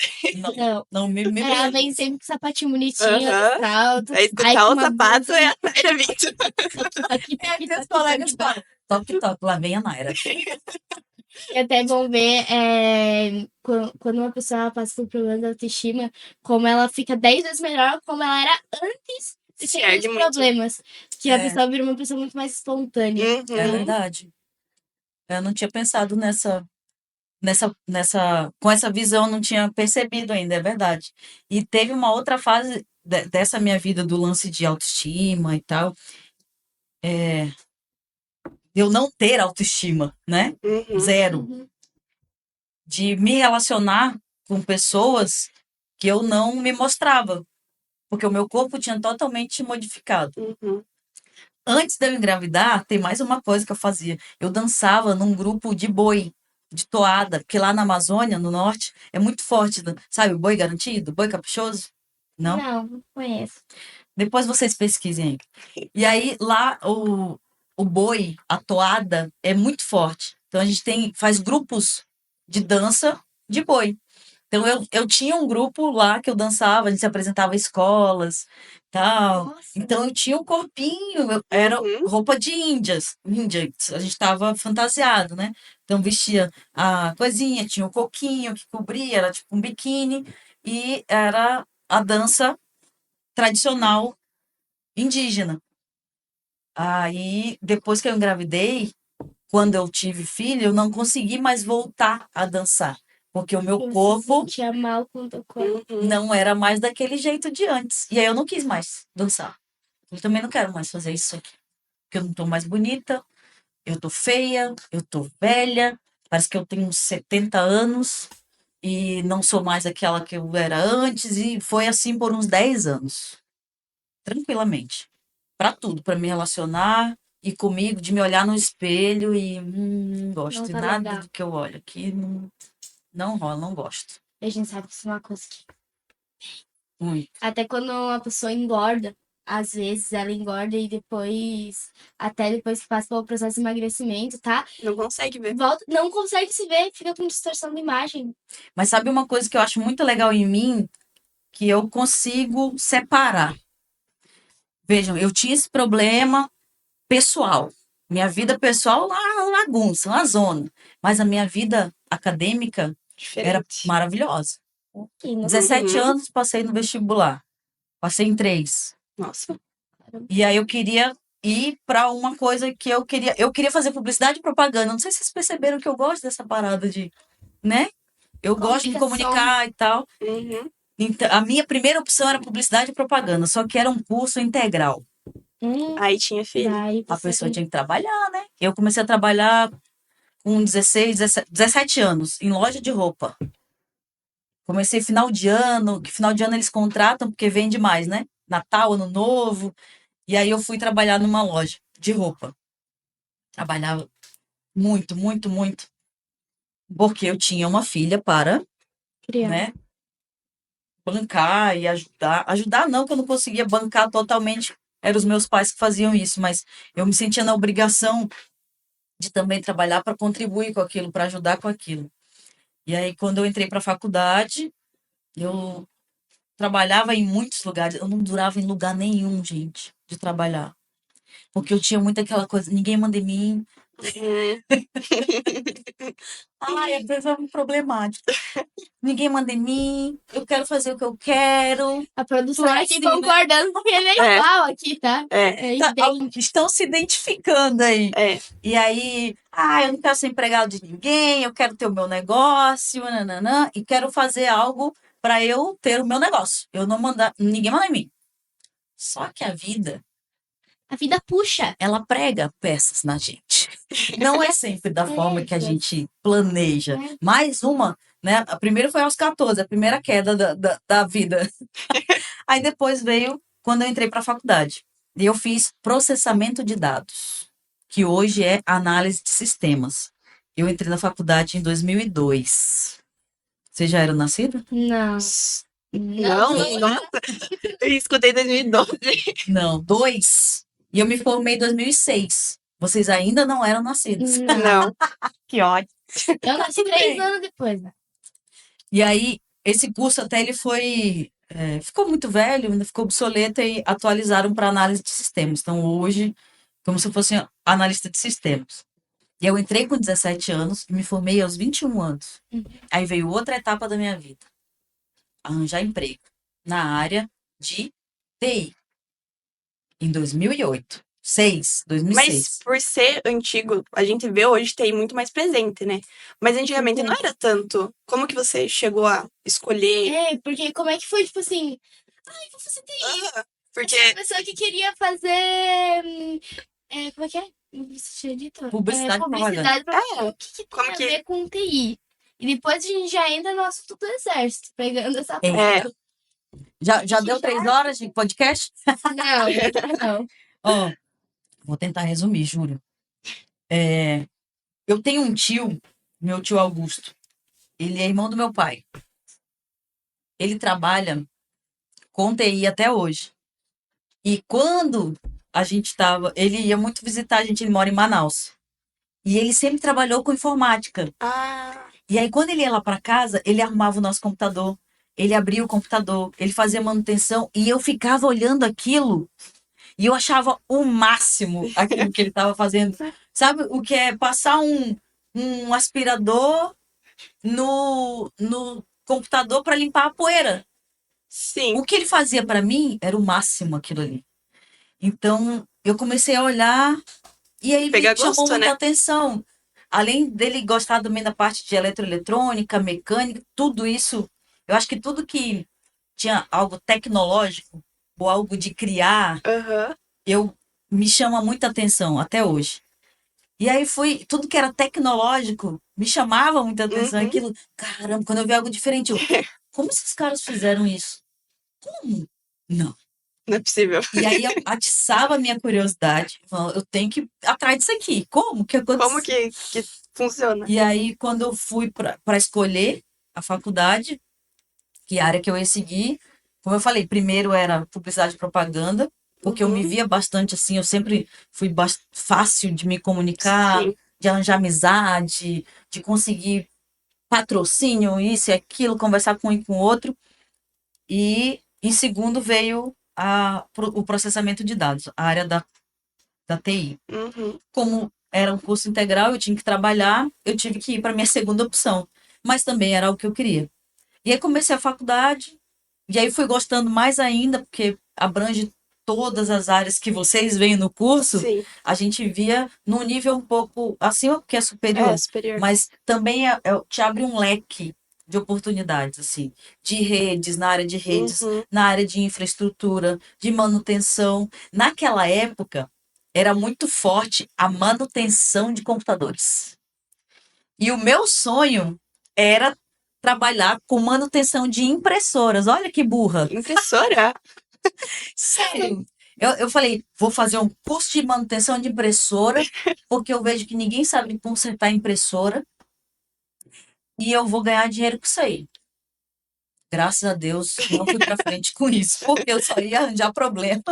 não. não me Ela vem sempre com sapatinho bonitinho, Aham. salto. Aí Aí escutar com o uma sapato blusa. é a Naira vindo. Aqui, aqui, Meus aqui, colegas aqui, falam, toque, toque, lá vem a Naira. é até bom ver quando uma pessoa passa por problema de autoestima, como ela fica 10 vezes melhor como ela era antes sem Se os ergue muito. problemas. Que a É. pessoa vira uma pessoa muito mais espontânea. É Uhum. verdade. Eu não tinha pensado com essa visão, não tinha percebido ainda, é verdade. E teve uma outra fase dessa minha vida do lance de autoestima e tal, de eu não ter autoestima, né? Uhum. Zero. Uhum. De me relacionar com pessoas que eu não me mostrava, porque o meu corpo tinha totalmente modificado. Uhum. Antes de eu engravidar, tem mais uma coisa que eu fazia. Eu dançava num grupo de boi, de toada, porque lá na Amazônia, no norte, é muito forte, sabe, o boi garantido, boi caprichoso? Não? Não conheço. Depois vocês pesquisem aí. E aí, lá, o boi, a toada, é muito forte. Então, a gente faz grupos de dança de boi. Então, eu tinha um grupo lá que eu dançava, a gente se apresentava em escolas, tal. Nossa. Então, eu tinha um corpinho, era Uhum. roupa de índia, a gente estava fantasiado, né? Então, vestia a coisinha, tinha o coquinho que cobria, era tipo um biquíni, e era a dança tradicional indígena. Aí, depois que eu engravidei, quando eu tive filho, eu não consegui mais voltar a dançar, porque o meu Você se corpo sentia mal com o teu corpo. Uhum. não era mais daquele jeito de antes. E aí eu não quis mais dançar. Eu também não quero mais fazer isso aqui, porque eu não tô mais bonita, eu tô feia, eu tô velha, parece que eu tenho uns 70 anos e não sou mais aquela que eu era antes, e foi assim por uns 10 anos, tranquilamente. Pra tudo, pra me relacionar e comigo, de me olhar no espelho e não gosto Não de tá nada legal. do que eu olho aqui, não rola, não gosto. A gente sabe que isso é uma coisa que... Muito. Até quando uma pessoa engorda, às vezes ela engorda e depois... Até depois que passa pelo processo de emagrecimento, tá? Não consegue ver. Volta, não consegue se ver, fica com distorção de imagem. Mas sabe uma coisa que eu acho muito legal em mim? Que eu consigo separar. Vejam, eu tinha esse problema pessoal. Minha vida pessoal, uma bagunça, uma zona. Mas a minha vida acadêmica era Diferente. maravilhosa. E não 17 Uhum. anos passei no vestibular. Passei em 3. Nossa. E aí eu queria ir para uma coisa que eu queria. Eu queria fazer publicidade e propaganda. Não sei se vocês perceberam que eu gosto dessa parada de, né? Eu gosto de me Comunicação. comunicar e tal. Uhum. Então, a minha primeira opção era publicidade e propaganda, só que era um curso integral. Aí tinha filho. Daí A você pessoa tinha que trabalhar, né? Eu comecei a trabalhar com 16, 17 anos, em loja de roupa. Comecei final de ano, que final de ano eles contratam porque vende mais, né? Natal, Ano Novo. E aí eu fui trabalhar numa loja de roupa. Trabalhava muito, muito, muito. Porque eu tinha uma filha para, criar. né, bancar e ajudar. Ajudar não, que eu não conseguia bancar totalmente. Eram os meus pais que faziam isso, mas eu me sentia na obrigação de também trabalhar para contribuir com aquilo, para ajudar com aquilo. E aí, quando eu entrei para a faculdade, eu trabalhava em muitos lugares. Eu não durava em lugar nenhum, gente, de trabalhar. Porque eu tinha muito aquela coisa, ninguém manda em mim. Uhum. Ai, às vezes é um problemático. Ninguém manda em mim, eu quero fazer o que eu quero. A produção Tu é aqui assim, né? concordando porque ele é É. igual aqui, tá? É. É Tá, idêntico. estão se identificando aí. É. E aí, eu não quero ser empregado de ninguém, eu quero ter o meu negócio, nananã, e quero fazer algo para eu ter o meu negócio. Eu não mandar, ninguém manda em mim. Só que a vida, A vida puxa. ela prega peças na gente. Não é sempre da forma que a gente planeja. É. Mais uma, né? A primeira foi aos 14, a primeira queda da vida. Aí depois veio quando eu entrei para a faculdade. E eu fiz processamento de dados, que hoje é análise de sistemas. Eu entrei na faculdade em 2002. Vocês já eram nascidos? Não. Não, nossa. Eu escutei 2012. Não, 2. E eu me formei em 2006. Vocês ainda não eram nascidos. Não. Não. Que ódio. Eu nasci Tudo 3 bem. anos depois. Né? E aí, esse curso até ele foi... ficou muito velho, ainda ficou obsoleto e atualizaram para análise de sistemas. Então, hoje, como se eu fosse analista de sistemas. E eu entrei com 17 anos e me formei aos 21 anos. Aí veio outra etapa da minha vida. Arranjar emprego na área de TI. Em 2008. 2006. Mas por ser antigo, a gente vê hoje TI muito mais presente, né? Mas antigamente não era tanto. Como que você chegou a escolher? É, porque como é que foi, tipo assim, ai, vou fazer TI. Ah, porque Tinha uma pessoa que queria fazer. Como é que é? Você tinha dito? Publicidade Publicidade propaganda. é, O que, que como tem a que ver com TI? E depois a gente já entra no assunto do exército, pegando essa É. parte. Já deu 3 horas de podcast? Não, não. Ó, vou tentar resumir, juro. Eu tenho um tio, meu tio Augusto. Ele é irmão do meu pai. Ele trabalha com TI até hoje. E quando a gente tava... Ele ia muito visitar a gente, ele mora em Manaus. E ele sempre trabalhou com informática. Ah, E aí, quando ele ia lá para casa, ele arrumava o nosso computador, ele abria o computador, ele fazia manutenção, e eu ficava olhando aquilo, e eu achava o máximo aquilo que ele estava fazendo. Sabe o que é passar um aspirador no computador para limpar a poeira? sim. O que ele fazia para mim era o máximo aquilo ali. Então, eu comecei a olhar e aí Pegar me chamou gosto, muita né? atenção. Além dele gostar também da parte de eletroeletrônica, mecânica, tudo isso, eu acho que tudo que tinha algo tecnológico ou algo de criar, Aham. eu me chama muita atenção até hoje. E aí tudo que era tecnológico me chamava muita atenção. Uhum. Aquilo, caramba, quando eu vi algo diferente, como esses caras fizeram isso? Como? Não. Não é possível. E aí eu atiçava a minha curiosidade. Eu tenho que ir atrás disso aqui. Como que aconteceu? Como que funciona? E aí, quando eu fui para escolher a faculdade, que área que eu ia seguir, como eu falei, primeiro era publicidade e propaganda, porque eu me Uhum. via bastante assim, eu sempre fui fácil de me comunicar, Sim. de arranjar amizade, de conseguir patrocínio, isso e aquilo, conversar com um e com o outro. E em segundo veio o processamento de dados, a área da TI. Uhum. Como era um curso integral, eu tinha que trabalhar, eu tive que ir para minha segunda opção, mas também era o que eu queria. E aí comecei a faculdade, e aí fui gostando mais ainda, porque abrange todas as áreas que vocês veem no curso, Sim. a gente via num nível um pouco acima, porque é superior, É, superior. mas também te abre um leque de oportunidades, assim, de redes, na área de redes, Uhum. na área de infraestrutura, de manutenção. Naquela época, era muito forte a manutenção de computadores. E o meu sonho era trabalhar com manutenção de impressoras. Olha que burra. Impressora? Sério. Eu falei, vou fazer um curso de manutenção de impressora, porque eu vejo que ninguém sabe consertar impressora e eu vou ganhar dinheiro com isso aí. Graças a Deus, não fui para frente com isso, porque eu só ia arranjar problema.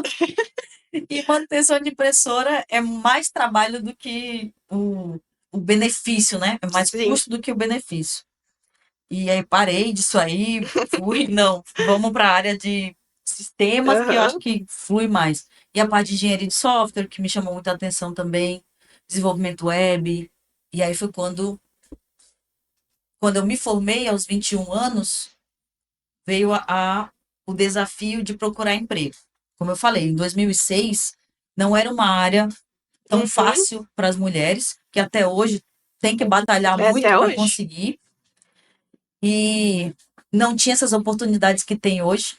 E manutenção de impressora é mais trabalho do que o benefício, né? É mais Sim. custo do que o benefício. E aí parei disso aí, fui, não, vamos para a área de sistemas, que eu acho Aham. que flui mais. E a parte de engenharia de software, que me chamou muita atenção também, desenvolvimento web. E aí foi quando eu me formei, aos 21 anos, veio o desafio de procurar emprego. Como eu falei, em 2006, não era uma área tão Uhum. fácil para as mulheres, que até hoje tem que batalhar É muito até para hoje. conseguir. E não tinha essas oportunidades que tem hoje.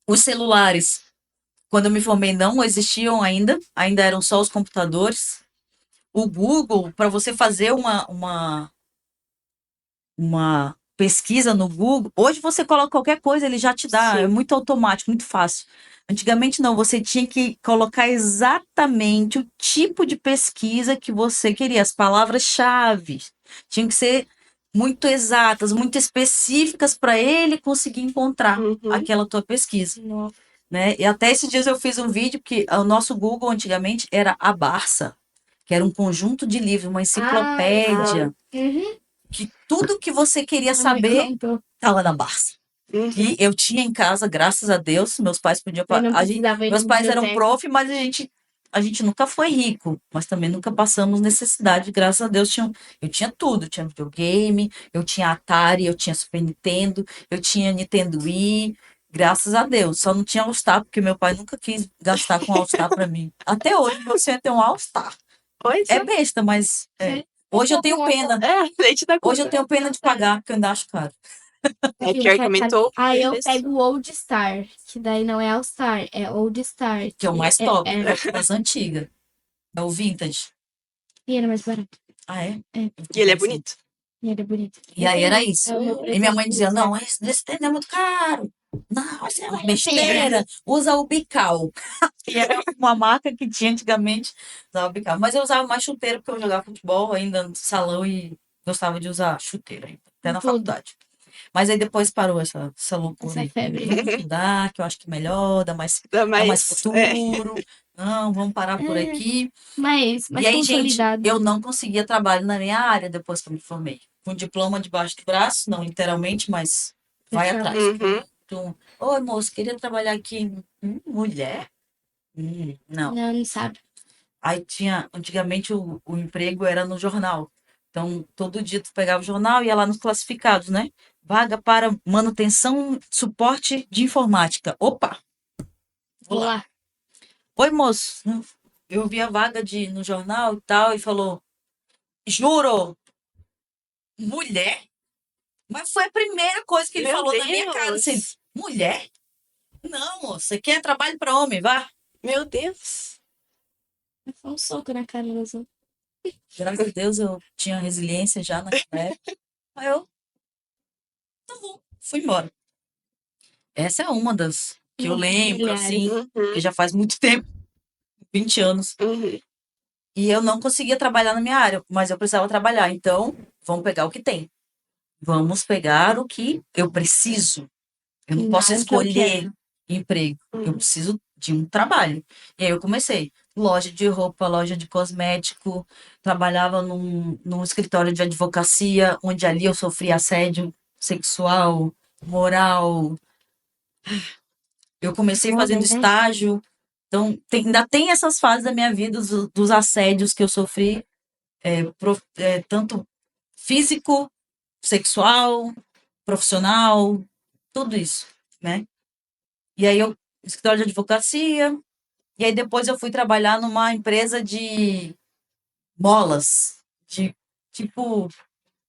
Os celulares, quando eu me formei, não existiam ainda eram só os computadores. O Google, para você fazer uma pesquisa no Google, hoje você coloca qualquer coisa, ele já te dá, é Sim. muito automático, muito fácil. Antigamente não, você tinha que colocar exatamente o tipo de pesquisa que você queria, as palavras-chave. Tinham que ser muito exatas, muito específicas para ele conseguir encontrar Uhum. aquela tua pesquisa, né? E até esses dias eu fiz um vídeo que o nosso Google antigamente era a Barça, que era um conjunto de livros, uma enciclopédia, Uhum. que tudo que você queria Ela me saber contou. estava na Barça. Uhum. E eu tinha em casa, graças a Deus, meus pais podiam. Eu não precisava ir Meus na pais eram biblioteca. prof, mas a gente nunca foi rico, mas também nunca passamos necessidade, graças a Deus. Eu tinha tudo, eu tinha videogame, eu tinha Atari, eu tinha Super Nintendo, eu tinha Nintendo Wii, Graças a Deus. Só não tinha All-Star, porque meu pai nunca quis gastar com All-Star pra mim. Até hoje meu sonho é ter um All-Star. Pois É é. besta, mas É. hoje eu tenho pena. Leite da Hoje culpa. eu tenho pena de pagar, porque eu ainda acho caro. É pior que aumentou. Aí eu preço. pego o Old Star, que daí não é All Star, é Old Star. Que é o mais top, É, das antigas. É o vintage. e era mais barato. Ah, é? É. E ele é bonito. E era bonito. E aí era isso. É o meu E minha mãe dizia, preferido. não, esse tênis é muito caro. Não, isso é uma Vale a besteira. Usa o Bical. E era uma marca que tinha antigamente, usava o Bical. Mas eu usava mais chuteira, porque eu jogava futebol ainda no salão e gostava de usar chuteira ainda, até na Tudo. faculdade. Mas aí depois parou essa loucura Essa aí. febre. Vamos estudar, que eu acho que melhor, dá mais Dá futuro. É. Não, vamos parar por É. aqui. Mas E aí, gente, consolidado. eu não conseguia trabalho na minha área depois que eu me formei. Com diploma debaixo do braço, não literalmente, mas vai Fechado. atrás. Uhum. Então, oi, moço, queria trabalhar aqui. Mulher? Não. Não sabe. Aí tinha, antigamente o emprego era no jornal. Então, todo dia tu pegava o jornal e ia lá nos classificados, né? Vaga para manutenção, suporte de informática. Opa! Vou Vou lá. lá. Oi, moço. Eu vi a vaga no jornal e tal, e falou, juro, mulher? Mas foi a primeira coisa que ele Meu falou na minha cara, assim, Deus. mulher? Não, moço, você quer trabalho para homem, vá. Meu Deus. Foi um soco na cara das outras. Graças a Deus eu tinha resiliência já naquela época. Aí eu, tá bom, fui embora. Essa é uma das que eu lembro, Milhares. assim, Uhum. que já faz muito tempo, 20 anos. Uhum. E eu não conseguia trabalhar na minha área, mas eu precisava trabalhar. Então, vamos pegar o que tem. Vamos pegar o que eu preciso. Eu não posso Não, o que eu escolher quero. emprego. Eu Uhum. preciso de um trabalho. E aí eu comecei. Loja de roupa, loja de cosmético. Trabalhava num escritório de advocacia, onde ali eu sofria assédio sexual, moral. Eu comecei Foda, fazendo né? estágio. Então, ainda tem essas fases da minha vida, dos assédios que eu sofri, tanto físico, sexual, profissional, tudo isso, né? E aí eu, escritório de advocacia, e aí depois eu fui trabalhar numa empresa de molas, de tipo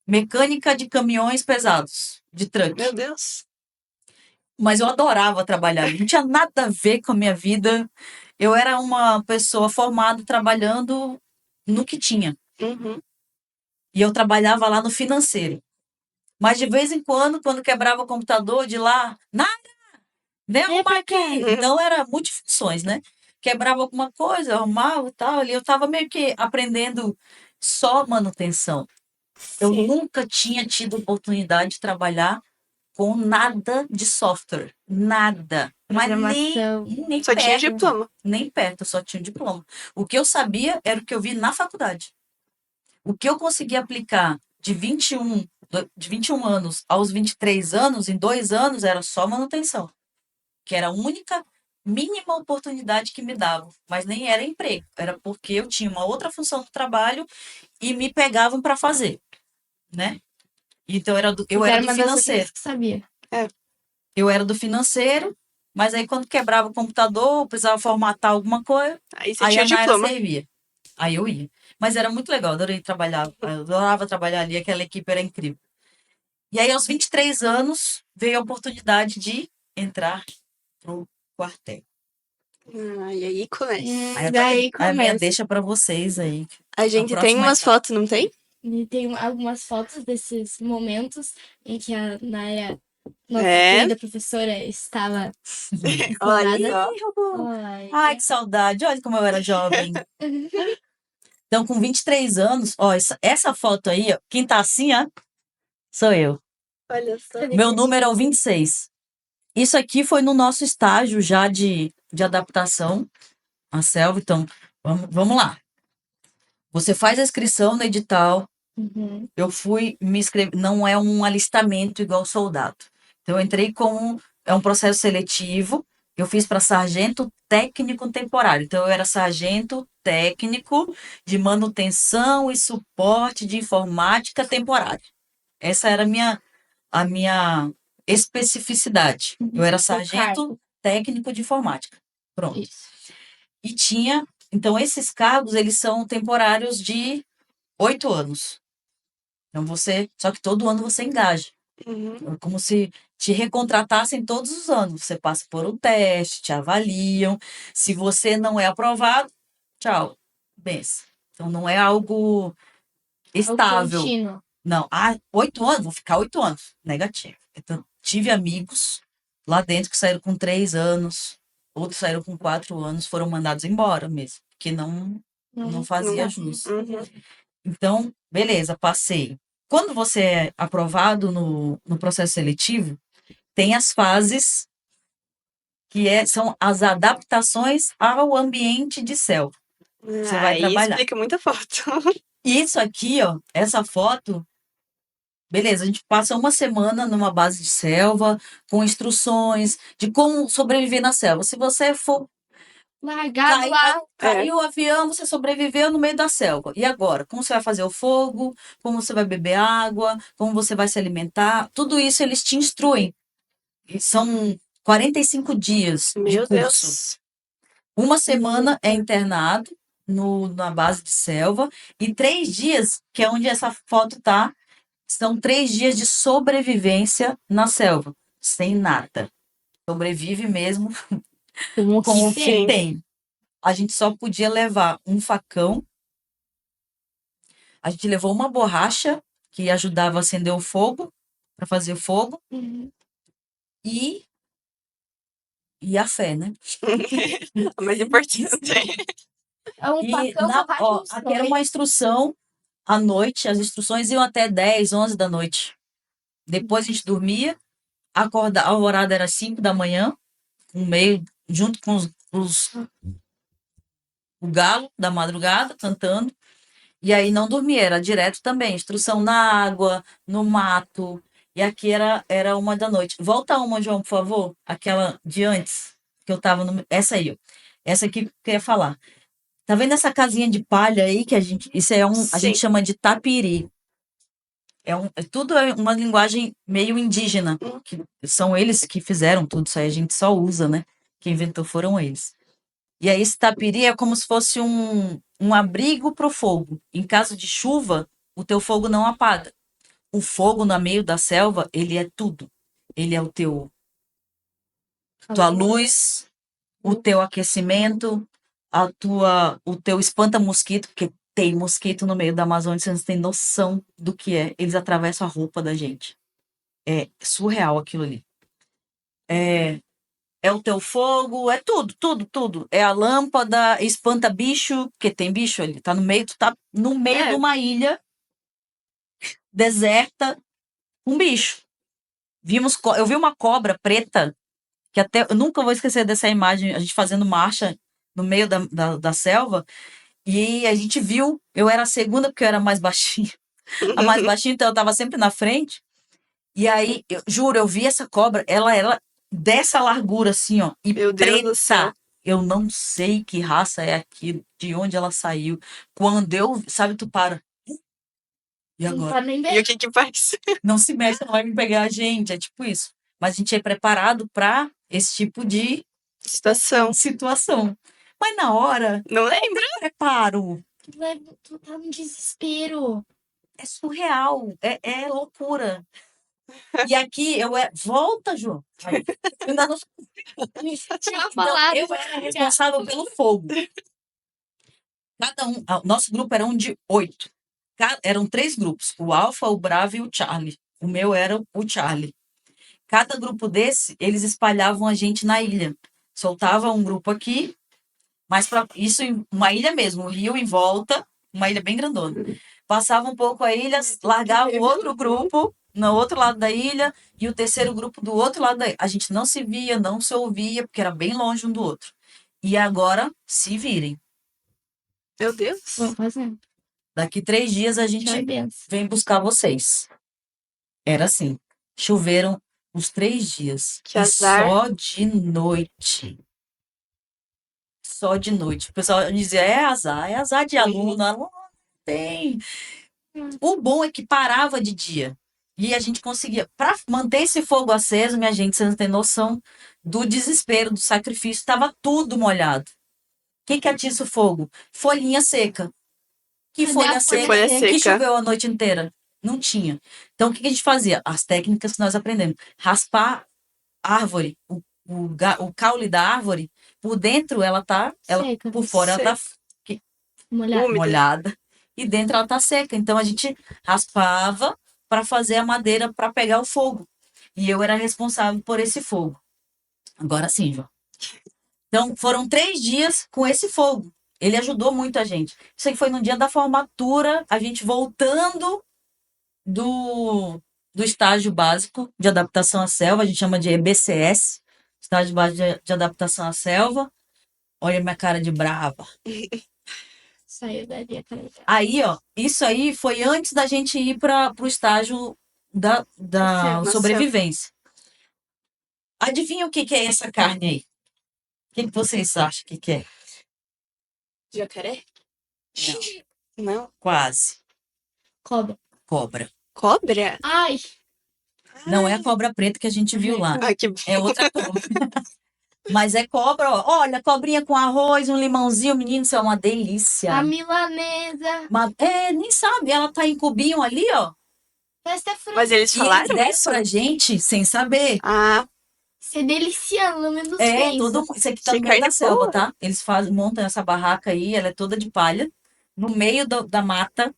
mecânica de caminhões pesados, de truck. Meu Deus. Mas eu adorava trabalhar, não tinha nada a ver com a minha vida. Eu era uma pessoa formada trabalhando no que tinha. Uhum. E eu trabalhava lá no financeiro. Mas de vez em quando quebrava o computador de lá, nada, vem arrumar aqui. Então era multifunções, né? Quebrava alguma coisa, arrumava e tal. Ali eu estava meio que aprendendo só manutenção. Eu Sim. nunca tinha tido oportunidade de trabalhar com nada de software. Nada. Mas Programação. nem Só tinha perto. diploma. Nem perto, eu só tinha um diploma. O que eu sabia era o que eu vi na faculdade. O que eu consegui aplicar de 21 anos aos 23 anos, em 2 anos, era só manutenção. Que era a única mínima oportunidade que me davam. Mas nem era emprego. Era porque eu tinha uma outra função do trabalho e me pegavam para fazer, né? Então eu era do uma das financeiro. únicas que sabia. Eu era do financeiro, mas aí quando quebrava o computador, precisava formatar alguma coisa, Aí você aí tinha a Naira diploma. servia. Aí eu ia. Mas era muito legal, adorei trabalhar, eu adorava trabalhar ali, aquela equipe era incrível. E aí, aos 23 anos, veio a oportunidade de entrar pro quartel. E aí começa. Aí eu Daí a minha começa. deixa para vocês aí. A gente tem próxima umas etapa. fotos, não tem? E tem algumas fotos desses momentos em que a Naya, nossa É. querida professora, estava Olha aí, empolgada. ó. Ai, que saudade, olha como eu era jovem. Então, com 23 anos, ó, essa foto aí, ó, quem tá assim, ó, sou eu. Olha só. Meu número é o 26. Isso aqui foi no nosso estágio já de adaptação à selva. Então, vamos lá. Você faz a inscrição no edital. Uhum. Eu fui me inscrever. Não é um alistamento igual soldado. Então, eu entrei como. É um processo seletivo. Eu fiz para sargento técnico temporário. Então, eu era sargento técnico de manutenção e suporte de informática temporária. Essa era a minha especificidade. Eu era O sargento cargo. técnico de informática. Pronto. Isso. E tinha... Então, esses cargos, eles são temporários de 8 anos. Então, só que todo ano você engaja. Uhum. É como se te recontratassem todos os anos. Você passa por um teste, te avaliam. Se você não é aprovado, tchau. Benção. Então, não é algo O estável. contínuo. Não, 8 anos, vou ficar 8 anos. Negativo. Então, tive amigos lá dentro que saíram com 3 anos, outros saíram com 4 anos, foram mandados embora mesmo, porque não fazia jus. Uhum. Então, beleza, passei. Quando você é aprovado no processo seletivo, tem as fases são as adaptações ao ambiente de selva. Você vai Aí trabalhar. explica muita foto. Isso aqui, ó, essa foto, beleza, a gente passa uma semana numa base de selva, com instruções de como sobreviver na selva. Se você for Largado lá. caiu o avião, você sobreviveu no meio da selva. E agora? Como você vai fazer o fogo? Como você vai beber água? Como você vai se alimentar? Tudo isso eles te instruem. E são 45 dias de Meu curso. Deus. Uma semana é internado na base de selva e 3 dias, que é onde essa foto tá, são 3 dias de sobrevivência na selva, sem nada. Sobrevive mesmo com o que Sim. tem. A gente só podia levar um facão. A gente levou uma borracha que ajudava a acender o fogo, para fazer o fogo, Uhum. e a fé, né? O mais importante. É um E facão com várias aqui era uma instrução à noite, as instruções iam até 10, 11 da noite. Depois a gente dormia, a alvorada era 5 da manhã, junto com o galo da madrugada cantando. E aí não dormia, era direto também, instrução na água, no mato. E aqui era 1 da noite. Volta uma, João, por favor. Aquela de antes, que eu tava no. Essa aí, ó. Essa aqui que eu ia falar. Tá vendo essa casinha de palha aí que isso a gente Sim. chama de tapiri. Tudo é uma linguagem meio indígena, que são eles que fizeram tudo isso aí, a gente só usa, né? Quem inventou foram eles. E aí esse tapiri é como se fosse um abrigo para o fogo. Em caso de chuva, o teu fogo não apaga. O fogo no meio da selva, ele é tudo. Ele é tua luz, o teu aquecimento, o teu espanta-mosquito, porque tem mosquito no meio da Amazônia, vocês não têm noção do que é. Eles atravessam a roupa da gente. É surreal aquilo ali. É o teu fogo, é tudo, tudo, tudo. É a lâmpada, espanta bicho, porque tem bicho ali. Tu tá no meio de uma ilha deserta, um bicho. Eu vi uma cobra preta, que até eu nunca vou esquecer dessa imagem, a gente fazendo marcha no meio da selva, e a gente viu, eu era a segunda, porque eu era mais baixinha. A mais baixinha, então eu tava sempre na frente. E aí, eu juro, eu vi essa cobra, ela era dessa largura, assim, ó, e Meu Deus do céu. preta. Eu não sei que raça é aquilo, de onde ela saiu. Quando sabe, tu para. E Não agora? tá nem E bem. o que faz? Não se mexe, não vai me pegar a gente, é tipo isso. Mas a gente é preparado para esse tipo de situação. Mas na hora, Não lembro. preparo. Tu tá no desespero. É surreal, é loucura. E aqui volta, João. Aí, eu ainda não Tinha Não, falado. eu era responsável pelo fogo. O nosso grupo era de 8. Eram 3 grupos, o Alfa, o Bravo e o Charlie. O meu era o Charlie. Cada grupo desse, eles espalhavam a gente na ilha. Soltava um grupo aqui, mas isso em uma ilha mesmo, o rio em volta, uma ilha bem grandona. Passava um pouco a ilha, largava o outro grupo no outro lado da ilha e o terceiro grupo do outro lado da ilha. A gente não se via, não se ouvia, porque era bem longe um do outro. E agora, se virem. Meu Deus. Vou fazer. Daqui 3 dias a gente Tchau e benção. vem buscar vocês. Era assim. Choveram os 3 dias. Que E azar. só de noite. Só de noite. O pessoal dizia, é azar de aluno não tem. O bom é que parava de dia. E a gente conseguia. Para manter esse fogo aceso, minha gente, vocês não têm noção do desespero, do sacrifício. Estava tudo molhado. O que atiça o fogo? Folhinha seca. Que Cadê folha a folha seca? folha seca? Que seca. choveu a noite inteira? Não tinha. Então, o que a gente fazia? As técnicas que nós aprendemos. Raspar árvore, o caule da árvore, por dentro Seca. por fora ela tá Molhada. Úmida. molhada e dentro ela tá seca. Então, a gente raspava para fazer a madeira para pegar o fogo. E eu era responsável por esse fogo. Agora sim, João. Então, foram 3 dias com esse fogo. Ele ajudou muito a gente. Isso aí foi no dia da formatura, a gente voltando do estágio básico de adaptação à selva, a gente chama de EBCS, estágio básico de adaptação à selva. Olha minha cara de brava. Saiu dali a cara. Aí, ó, isso aí foi antes da gente ir para o estágio da Selva. sobrevivência. Adivinha o que é essa carne aí? O que vocês acham que é? Jacaré? Não, Não. quase. Cobra. Cobra. Cobra? Ai, Não é a cobra preta que a gente viu lá. Ai, que É outra cobra. Mas é cobra, ó. Olha, cobrinha com arroz, um limãozinho, menino, isso é uma delícia. a milanesa. Nem sabe, ela tá em cubinho ali, ó. Parece até frango. Mas eles E eles falaram deram isso? pra gente sem saber. Ah, Você deliciando no meio dos Isso aqui tá Que no meio da carne selva, boa. tá? Eles montam essa barraca aí, ela é toda de palha, no meio da mata.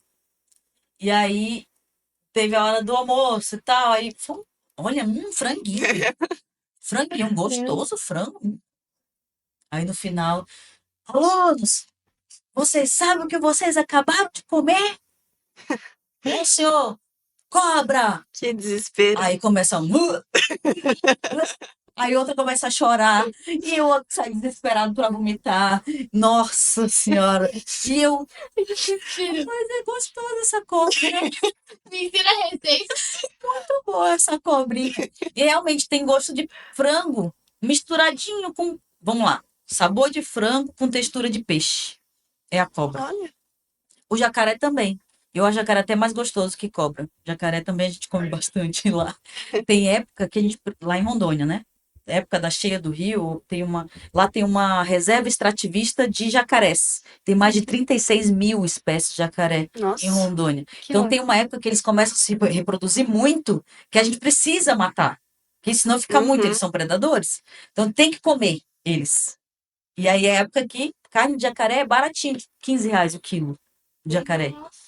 E aí teve a hora do almoço e tal. Aí, olha, franguinho. Franguinho, gostoso frango. Aí no final, alunos, vocês sabem o que vocês acabaram de comer? Não, senhor, cobra! Que desespero. Aí começa Aí outra começa a chorar. E o outro sai desesperado para vomitar. Nossa Senhora! E eu, mas é gostosa essa cobra, né? Me ensina a receita. Muito boa essa cobrinha. E realmente tem gosto de frango misturadinho com, vamos lá, sabor de frango com textura de peixe. É a cobra. Olha. O jacaré também. Eu acho jacaré até mais gostoso que cobra. Jacaré também a gente come bastante lá. Tem época que a gente, lá em Rondônia, né? Época da cheia do rio, lá tem uma reserva extrativista de jacarés. Tem mais de 36 mil espécies de jacaré Nossa. em Rondônia. Que Então ótimo. tem uma época que eles começam a se reproduzir muito, que a gente precisa matar. Porque senão fica muito, Uhum. eles são predadores. Então tem que comer eles. E aí é a época que carne de jacaré é baratinho, R$ 15 o quilo de jacaré. Nossa.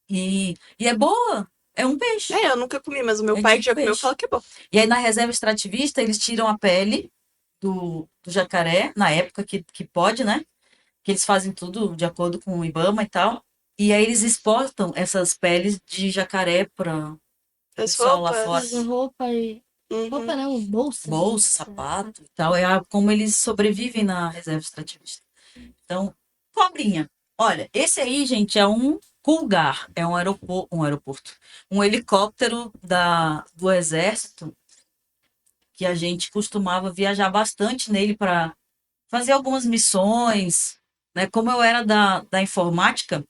E é boa, é um peixe. Eu nunca comi, mas o meu É pai tipo que já comeu peixe. fala que é bom. E aí na reserva extrativista eles tiram a pele do jacaré, na época que pode, né? Que eles fazem tudo de acordo com o IBAMA e tal. E aí eles exportam essas peles de jacaré para As pessoal lá roupas. fora. Fazer roupa e... Uhum. Roupa não, bolsa. Bolsa, sapato e tal. Como eles sobrevivem na reserva extrativista. Então, cobrinha. Olha, esse aí, gente, é um Culgar. É um aeroporto. Um helicóptero do Exército que a gente costumava viajar bastante nele para fazer algumas missões, né? Como eu era da informática,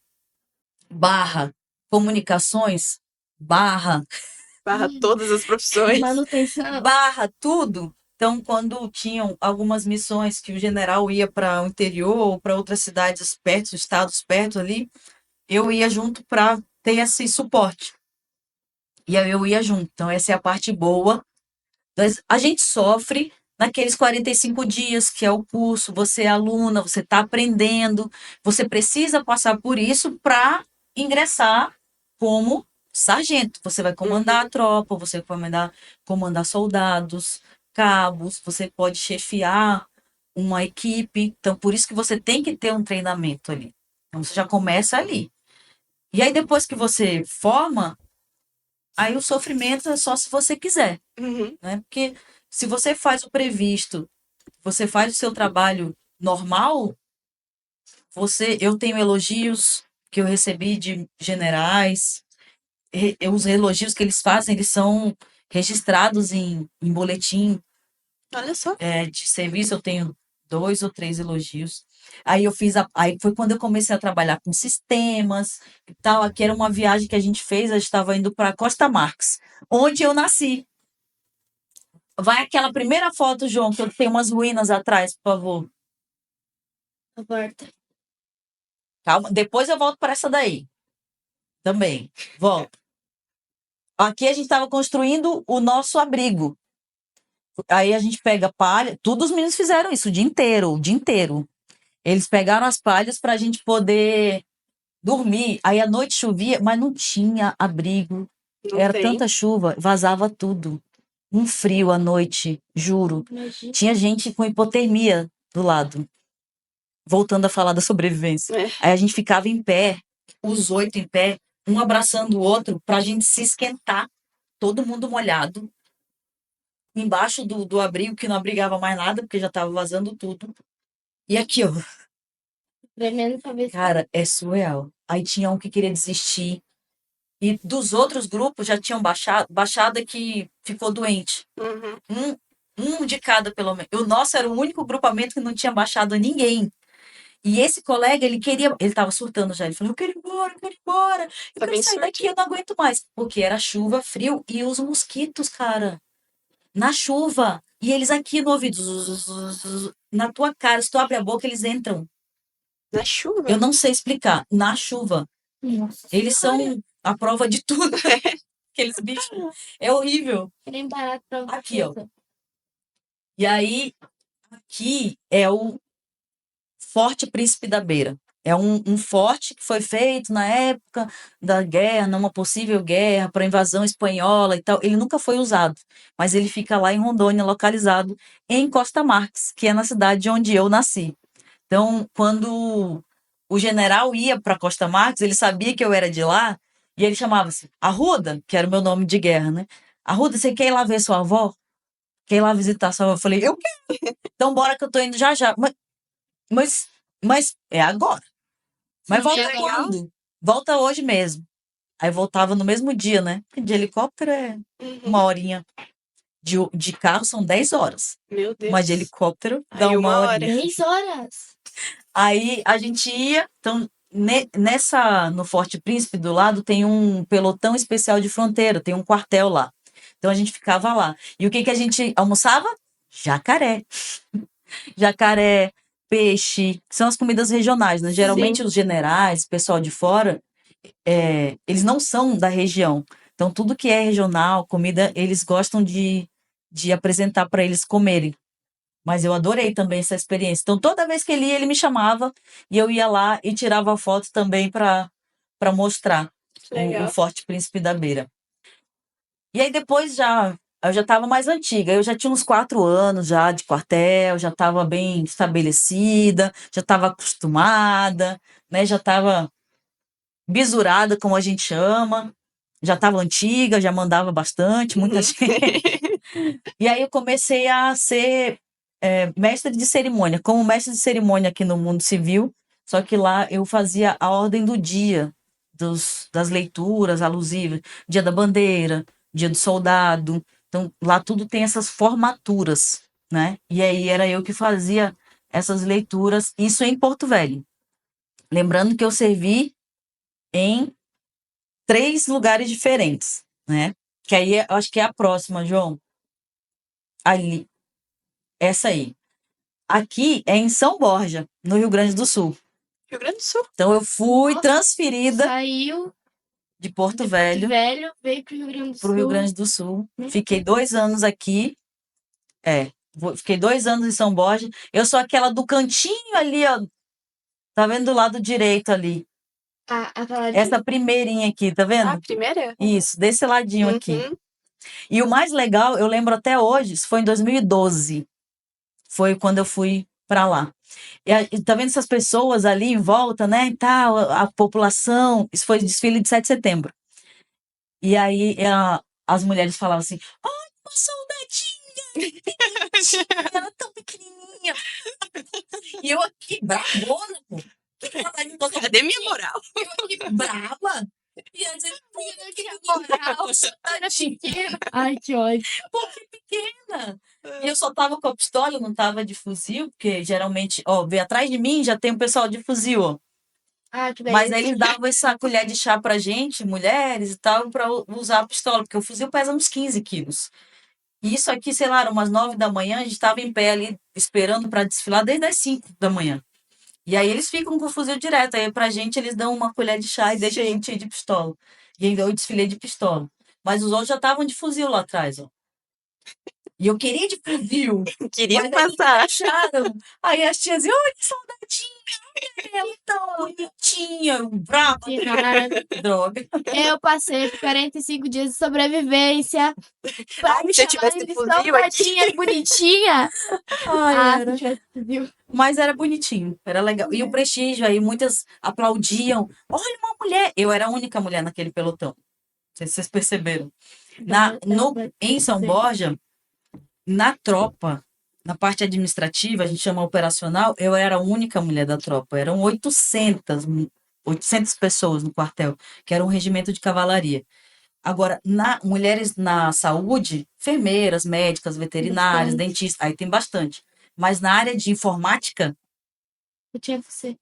barra comunicações, barra Todas as profissões. Manutenção. barra tudo. Então, quando tinham algumas missões que o general ia para o interior ou para outras cidades perto, estados perto ali, eu ia junto para ter esse suporte. E aí eu ia junto. Então, essa é a parte boa. A gente sofre naqueles 45 dias, que é o curso, você é aluna, você está aprendendo, você precisa passar por isso para ingressar como sargento. Você vai comandar a tropa, você vai comandar soldados, cabos, você pode chefiar uma equipe. Então, por isso que você tem que ter um treinamento ali. Então, você já começa ali. E aí, depois que você forma, aí o sofrimento é só se você quiser, Uhum. né? Porque se você faz o previsto, você faz o seu trabalho normal, eu tenho elogios que eu recebi de generais, os elogios que eles fazem, eles são registrados em boletim Olha só. de serviço. Eu tenho 2 ou 3 elogios. Aí aí foi quando eu comecei a trabalhar com sistemas e tal. Aqui era uma viagem que a gente fez, a gente estava indo para Costa Marques, onde eu nasci. Vai aquela primeira foto, João, que eu tenho umas ruínas atrás, por favor. A porta. Calma, depois eu volto para essa daí. Também. Volto. Aqui a gente estava construindo o nosso abrigo. Aí a gente pega palha, todos os meninos fizeram isso o dia inteiro, o dia inteiro. Eles pegaram as palhas para a gente poder dormir. Aí à noite chovia, mas não tinha abrigo. Não Era tem. tanta chuva, vazava tudo. Um frio à noite, juro. Imagina. Tinha gente com hipotermia do lado. Voltando a falar da sobrevivência. É. Aí a gente ficava em pé, os 8 em pé, um abraçando o outro, pra gente se esquentar. Todo mundo molhado. Embaixo do abrigo, que não abrigava mais nada, porque já tava vazando tudo. E aqui, ó. Tremendo cabeça. Cara, é surreal. Aí tinha um que queria desistir. E dos outros grupos já tinham baixada que ficou doente. Uhum. Um de cada, pelo menos. O nosso era o único grupamento que não tinha baixado a ninguém. E esse colega, ele tava surtando já. Ele falou: eu quero ir embora, eu quero ir embora. Eu Tá quero bem sair daqui, eu não aguento mais. Porque era chuva, frio e os mosquitos, cara. Na chuva. E eles aqui no ouvido. Na tua cara. Se tu abre a boca, eles entram. Na chuva. Eu não sei explicar. Na chuva. Nossa. Eles são a prova de tudo. Aqueles bichos. É horrível. Querem barato pra você. Aqui, ó. E aí, aqui é o Forte Príncipe da Beira. É um forte que foi feito na época da guerra, numa possível guerra, para a invasão espanhola e tal. Ele nunca foi usado, mas ele fica lá em Rondônia, localizado em Costa Marques, que é na cidade onde eu nasci. Então, quando o general ia para Costa Marques, ele sabia que eu era de lá, e ele chamava-se Arruda, que era o meu nome de guerra, né? Arruda, você quer ir lá ver sua avó? Quer ir lá visitar sua avó? Eu falei, eu quero. Então, bora que eu tô indo já já. Mas é agora. Mas Sim, volta é legal. quando? Volta hoje mesmo. Aí voltava no mesmo dia, né? Porque de helicóptero é Uhum. uma horinha. De carro são 10 horas. Meu Deus. Mas de helicóptero dá Aí uma uma hora. horinha. 10 horas. Aí a gente ia. Então, no Forte Príncipe do lado tem um pelotão especial de fronteira, tem um quartel lá. Então a gente ficava lá. E o que a gente almoçava? Jacaré. Jacaré, peixe, que são as comidas regionais, né? Geralmente os generais, pessoal de fora, eles não são da região. Então, tudo que é regional, comida, eles gostam de apresentar para eles comerem. Mas eu adorei também essa experiência. Então, toda vez que ele ia, ele me chamava e eu ia lá e tirava foto também para mostrar Legal. o Forte Príncipe da Beira. E aí depois eu já estava mais antiga, eu já tinha uns 4 anos já de quartel, já estava bem estabelecida, já estava acostumada, né? Já estava bisurada, como a gente chama, já estava antiga, já mandava bastante, muita gente. E aí eu comecei a ser mestre de cerimônia, como mestre de cerimônia aqui no mundo civil, só que lá eu fazia a ordem do dia, das leituras alusivas, dia da bandeira, dia do soldado. Então, lá tudo tem essas formaturas, né? E aí era eu que fazia essas leituras, isso em Porto Velho. Lembrando que eu servi em 3 lugares diferentes, né? Que aí eu acho que é a próxima, João. Ali, essa aí. Aqui é em São Borja, no Rio Grande do Sul. Rio Grande do Sul. Então eu fui Nossa, transferida Saiu de Porto de Velho velho, veio pro Rio Grande do para o Rio Sul. Grande do Sul. Meu Fiquei 2 anos aqui. Fiquei 2 anos em São Borja. Eu sou aquela do cantinho ali, ó. Tá vendo do lado direito ali? Aquela de... Essa primeirinha aqui, tá Ah, vendo? a primeira? Isso, desse ladinho aqui. Uhum. E o mais legal, eu lembro até hoje, isso foi em 2012. Foi quando eu fui para lá. E tá vendo essas pessoas ali em volta, né? E tal, a população. Isso foi desfile de 7 de setembro. E aí as mulheres falavam assim: ai, uma soldadinha! Ela tão pequenininha. E eu aqui, bravona, pô. Cadê minha moral? Eu aqui, brava. E às vezes, pô, Moral, era pequena. Ai, que ódio. pô, que pequena. E eu só tava com a pistola, eu não tava de fuzil, porque geralmente, ó, vem atrás de mim já tem um pessoal de fuzil, ó. Ah, que Mas beleza. aí eles davam essa colher de chá pra gente, mulheres e tal, pra usar a pistola, porque o fuzil pesa uns 15 quilos. E isso aqui, sei lá, era umas 9 da manhã, a gente tava em pé ali, esperando pra desfilar desde as 5 da manhã. E aí eles ficam com o fuzil direto, aí pra gente eles dão uma colher de chá e deixam a Sim. gente ir de pistola. E ainda eu desfilei de pistola. Mas os outros já estavam de fuzil lá atrás, ó. E eu queria ir de fuzil. Queria Mas aí eles passar. acharam. Aí as tias, oi, que saudadinha, ela tão bonitinha, brava. Que rara. Droga. Eu passei por 45 dias de sobrevivência pra Ai, me se eu chamarem tivesse de fuzil aqui. soldadinha bonitinha. Ai, Ah, se era. eu tivesse fuzil. Mas era bonitinho, era legal. E o prestígio, aí muitas aplaudiam. Olha uma mulher. Eu era a única mulher naquele pelotão. Não sei se vocês perceberam. Em São Borja, na tropa, na parte administrativa, a gente chama operacional, eu era a única mulher da tropa. Eram 800 pessoas no quartel, que era um regimento de cavalaria. Agora, mulheres na saúde, enfermeiras, médicas, veterinárias, Bastante. dentistas, aí tem bastante. Mas na área de informática, Eu tinha você.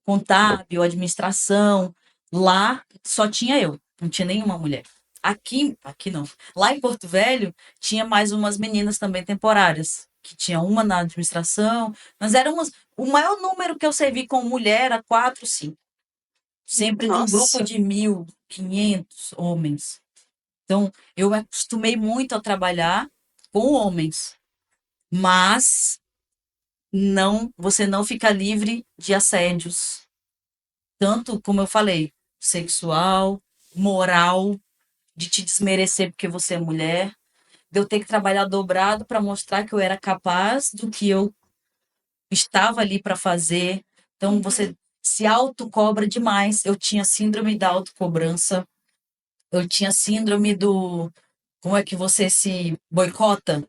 contábil, administração, lá só tinha eu, não tinha nenhuma mulher. Aqui não. Lá em Porto Velho tinha mais umas meninas também temporárias, que tinha uma na administração, mas eram o maior número que eu servi com mulher era 4, 5. Sempre num grupo Nossa. de 1.500 homens. Então, eu me acostumei muito a trabalhar com homens, mas você não fica livre de assédios, tanto como eu falei, sexual, moral, de te desmerecer porque você é mulher, de eu ter que trabalhar dobrado para mostrar que eu era capaz do que eu estava ali para fazer. Então você se autocobra demais. Eu tinha síndrome da autocobrança, eu tinha síndrome do como é que você se boicota?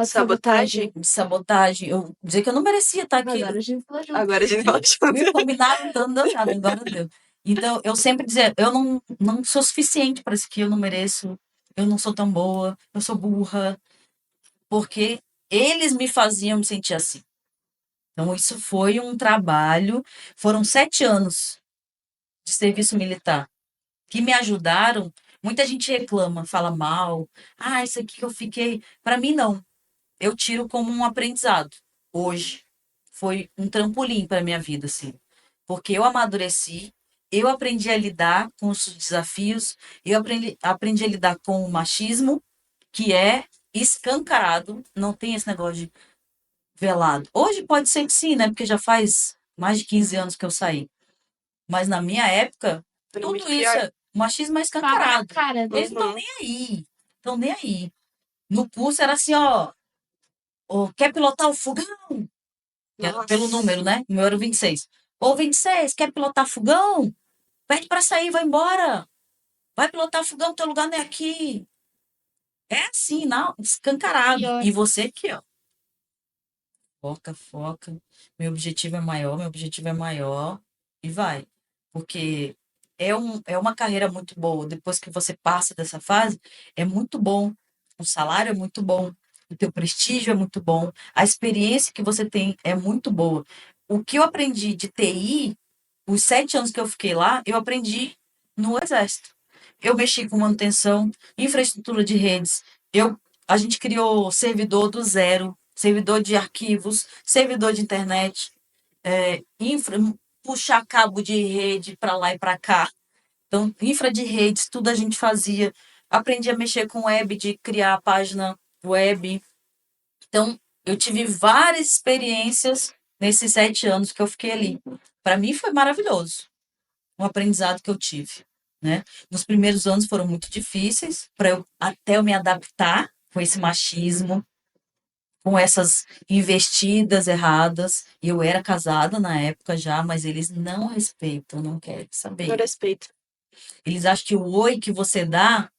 Sabotagem? Sabotagem. Eu dizer que eu não merecia estar aqui. Agora a gente falou junto. Agora a gente fala Viu? Combinaram, então não deu nada, agora deu. Então, eu sempre dizia, eu não sou suficiente para isso aqui, eu não mereço, eu não sou tão boa, eu sou burra, porque eles me faziam me sentir assim. Então, isso foi um trabalho, foram 7 anos de serviço militar, que me ajudaram. Muita gente reclama, fala mal, isso aqui que eu fiquei. Para mim, não. Eu tiro como um aprendizado. Hoje foi um trampolim para minha vida, assim, porque eu amadureci, eu aprendi a lidar com os desafios, eu aprendi a lidar com o machismo, que é escancarado, não tem esse negócio de velado. Hoje pode ser que sim, né? Porque já faz mais de 15 anos que eu saí. Mas na minha época, Era tudo muito isso, pior. machismo é Tava na escancarado. cara Eles dele. não estão nem aí. Estão nem aí. No curso era assim, ó, quer pilotar o fogão? Pelo Nossa. número, né? O meu era o 26. Ô, 26, quer pilotar fogão? Pede pra sair, vai embora. Vai pilotar fogão, teu lugar não é aqui. É assim, não, escancarado. Pior. E você aqui, ó. Foca, foca. Meu objetivo é maior, meu objetivo é maior. E vai. Porque é uma carreira muito boa. Depois que você passa dessa fase, é muito bom. O salário é muito bom. O teu prestígio é muito bom. A experiência que você tem é muito boa. O que eu aprendi de TI, os 7 anos que eu fiquei lá, eu aprendi no Exército. Eu mexi com manutenção, infraestrutura de redes. A gente criou servidor do zero, servidor de arquivos, servidor de internet, puxar cabo de rede para lá e para cá. Então, infra de redes, tudo a gente fazia. Aprendi a mexer com web, de criar a página web. Então, eu tive várias experiências nesses 7 anos que eu fiquei ali. Para mim foi maravilhoso, um aprendizado que eu tive, né? Nos primeiros anos foram muito difíceis até eu me adaptar com esse machismo, com essas investidas erradas. Eu era casada na época já, mas eles não respeitam, não querem Eu saber. respeito. Eles acham que o oi que você dá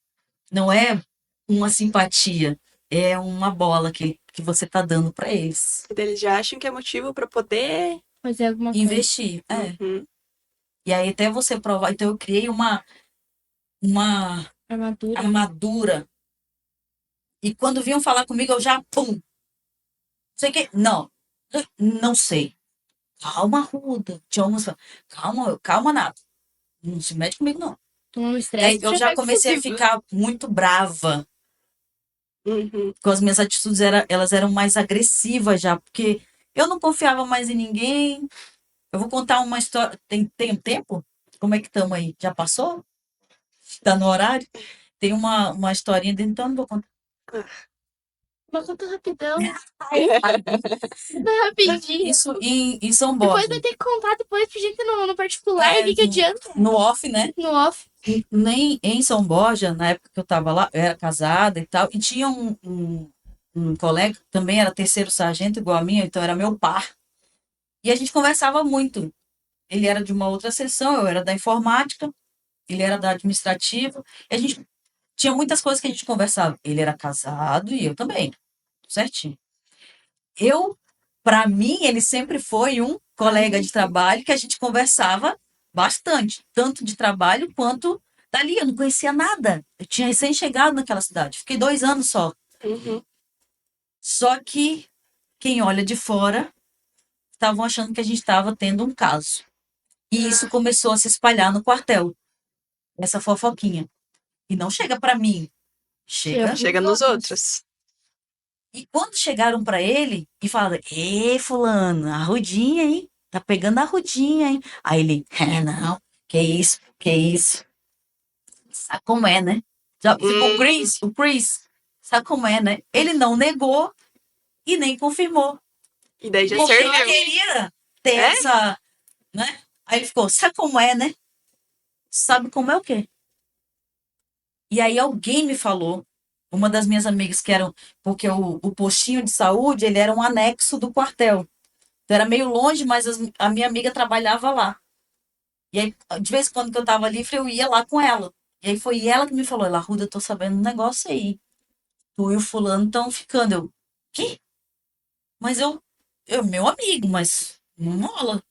não é uma simpatia, é uma bola que você tá dando para eles. Eles já acham que é motivo pra poder Fazer alguma coisa. Investir, Uhum. E aí até você provar. Então eu criei uma Armadura. armadura E quando vinham falar comigo, eu já, pum, sei que, não sei. Calma, Ruda. Tinha umas, calma, calma, nada. Não se mete comigo, não. Um E estresse aí que eu já já pega comecei a fuzil. ficar muito brava, Uhum. com as minhas atitudes, elas eram mais agressivas já, porque eu não confiava mais em ninguém. Eu vou contar uma história. Tem tempo? Como é que estamos aí? Já passou? Tá no horário? Tem uma historinha dentro, então eu não vou contar. Mas conta rapidão. Rapidinho. Isso em São Depois Borja. vai ter que contar depois pra gente no particular. É, O que que adianta? no off, né? No off. Nem em São Borja, na época que eu estava lá, eu era casada e tal, e tinha um colega, que também era terceiro sargento, igual a mim, então era meu par. E a gente conversava muito. Ele era de uma outra seção, eu era da informática, ele era da administrativa, e a gente tinha muitas coisas que a gente conversava. Ele era casado e eu também, certinho. Eu, para mim, ele sempre foi um colega de trabalho que a gente conversava bastante, tanto de trabalho quanto dali. Eu não conhecia nada. Eu tinha recém-chegado naquela cidade. Fiquei 2 anos só. Uhum. Só que quem olha de fora estavam achando que a gente estava tendo um caso. E isso começou a se espalhar no quartel, essa fofoquinha. E não chega para mim, chega. Chega nos outros. E quando chegaram para ele e falaram: Ê, fulano, a Rudinha, hein? Tá pegando a Rudinha, hein? Aí ele: não, que isso, que isso. Sabe como é, né? Já, tipo, o Chris, sabe como é, né? Ele não negou e nem confirmou. E daí já Porque ele serviu. queria ter É? essa, né? Aí ele ficou: sabe como é, né? Sabe como é o quê? E aí alguém me falou, uma das minhas amigas que eram, porque o postinho de saúde, ele era um anexo do quartel. Então era meio longe, mas a minha amiga trabalhava lá. E aí, de vez em quando que eu tava livre, eu ia lá com ela. E aí foi ela que me falou: ela, Ruda, eu tô sabendo um negócio aí. Tu e o fulano estão ficando. Eu, quê? Mas meu amigo, mas não rola.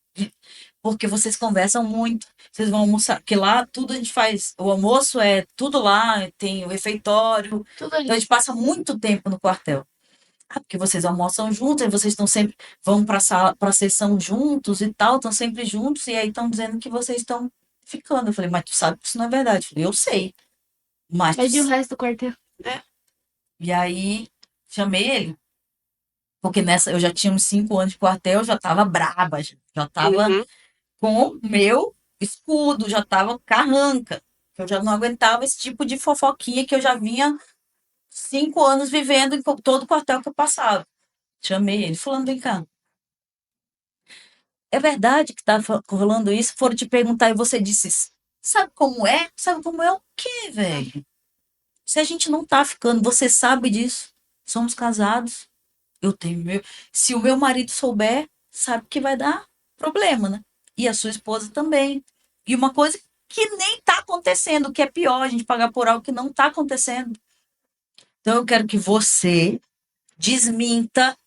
Porque vocês conversam muito, vocês vão almoçar, porque lá tudo a gente faz, o almoço é tudo lá, tem o refeitório, Tudo ali. então a gente passa muito tempo no quartel. Ah, porque vocês almoçam juntos, aí vocês estão sempre, vão para sala, para sessão juntos e tal, estão sempre juntos, e aí estão dizendo que vocês estão ficando. Eu falei: mas tu sabe que isso não é verdade. Eu falei: eu sei, mas Mas e o resto do quartel? E aí chamei ele, porque nessa eu já tinha uns 5 anos de quartel, eu já tava braba, já tava Uhum. com o meu escudo, já tava carranca. Eu já não aguentava esse tipo de fofoquinha que eu já vinha 5 anos vivendo em todo quartel que eu passava. Chamei ele, falando: vem cá. É verdade que tá rolando isso? Foram te perguntar e você disse: sabe como é? Sabe como é o quê, velho? Se a gente não tá ficando, você sabe disso. Somos casados. Eu tenho meu. Se o meu marido souber, sabe que vai dar problema, né? E a sua esposa também. E uma coisa que nem tá acontecendo, que é pior, a gente pagar por algo que não tá acontecendo. Então eu quero que você desminta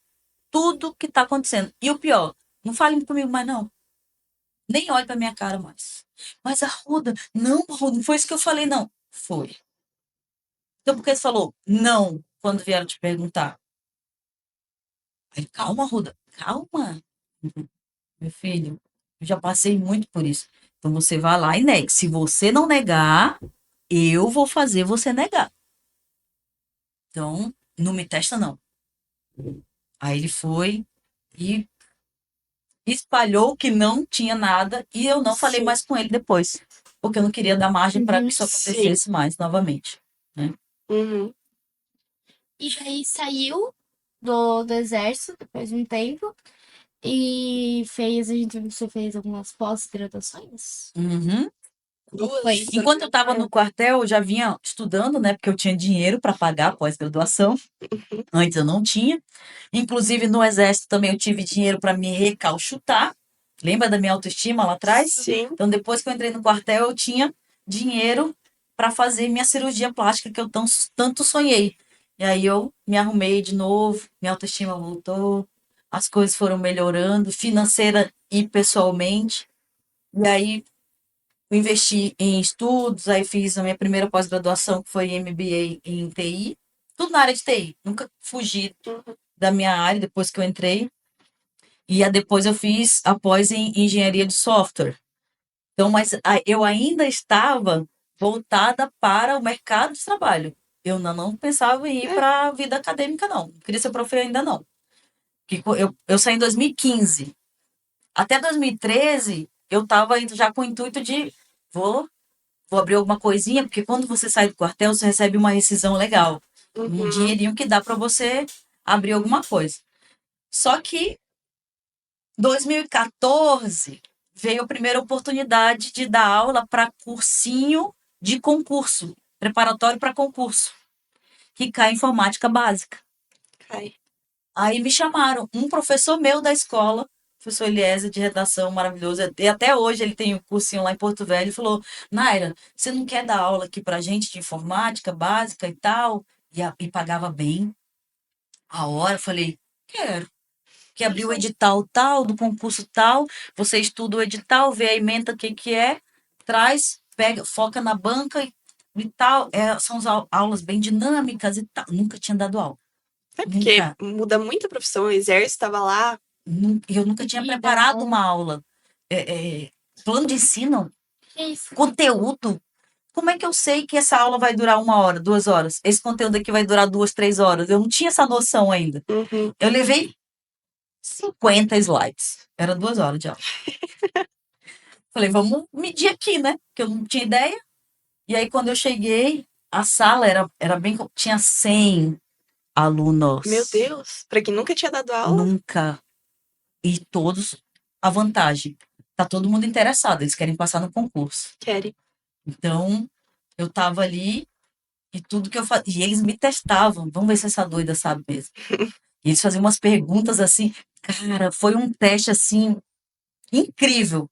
tudo que tá acontecendo. E o pior, não fale comigo mais, não. Nem olhe pra minha cara mais. Mas a Ruda, não, Ruda, não foi isso que eu falei, não. Foi. Então por que você falou não quando vieram te perguntar? Aí, calma, Ruda, calma. Meu filho, eu já passei muito por isso. Então você vai lá e negue. Se você não negar, eu vou fazer você negar. Então, não me testa, não. Aí ele foi e espalhou que não tinha nada e eu não falei Sim. mais com ele depois. Porque eu não queria dar margem para que isso Sim. acontecesse mais novamente. Né? Uhum. E daí saiu do exército depois de um tempo. E fez, você fez algumas pós-graduações? Uhum. Duas. Foi. Enquanto eu estava no quartel, eu já vinha estudando, né? Porque eu tinha dinheiro para pagar a pós-graduação. Antes eu não tinha. Inclusive, no exército também eu tive dinheiro para me recalchutar. Lembra da minha autoestima lá atrás? Sim. Então, depois que eu entrei no quartel, eu tinha dinheiro para fazer minha cirurgia plástica que eu tanto sonhei. E aí eu me arrumei de novo, minha autoestima voltou, as coisas foram melhorando, financeira e pessoalmente. E aí eu investi em estudos, aí fiz a minha primeira pós-graduação, que foi MBA em TI. Tudo na área de TI. Nunca fugi da minha área depois que eu entrei. E depois eu fiz após em engenharia de software. Então, mas eu ainda estava voltada para o mercado de trabalho. Eu não pensava em ir para a vida acadêmica, não. Não queria ser profe ainda, não. Eu saí em 2015. Até 2013, eu estava indo já com o intuito de vou abrir alguma coisinha, porque quando você sai do quartel, você recebe uma rescisão legal. Um dinheirinho que dá para você abrir alguma coisa. Só que 2014 veio a primeira oportunidade de dar aula para cursinho de concurso, preparatório para concurso, que cai informática básica. Cai. Aí me chamaram, um professor meu da escola, professor Eliezer, de redação maravilhoso, e até hoje ele tem um cursinho lá em Porto Velho, falou: Naira, você não quer dar aula aqui pra gente de informática básica e tal? E pagava bem a hora. Eu falei: quero. Que abriu o edital tal, do concurso tal, você estuda o edital, vê a ementa, o que que é, traz, pega, foca na banca e tal. São aulas bem dinâmicas e tal. Nunca tinha dado aula. É porque Nunca. muda muito a profissão, o exército estava lá. Eu nunca tinha Vida, preparado né? uma aula. Plano de ensino, Isso. conteúdo. Como é que eu sei que essa aula vai durar 1 hora, 2 horas? Esse conteúdo aqui vai durar 2, 3 horas? Eu não tinha essa noção ainda. Eu levei 50 slides. Era 2 horas de aula. Falei, vamos medir aqui, né? Porque eu não tinha ideia. E aí, quando eu cheguei, a sala era bem. Tinha 100 alunos. Meu Deus, pra quem nunca tinha dado aula, Nunca. E todos a vantagem. Tá todo mundo interessado, eles querem passar no concurso. querem. Então, eu tava ali e tudo que eu fazia. E eles me testavam. Vamos ver se essa doida sabe mesmo. E eles faziam umas perguntas assim. Cara, foi um teste assim incrível.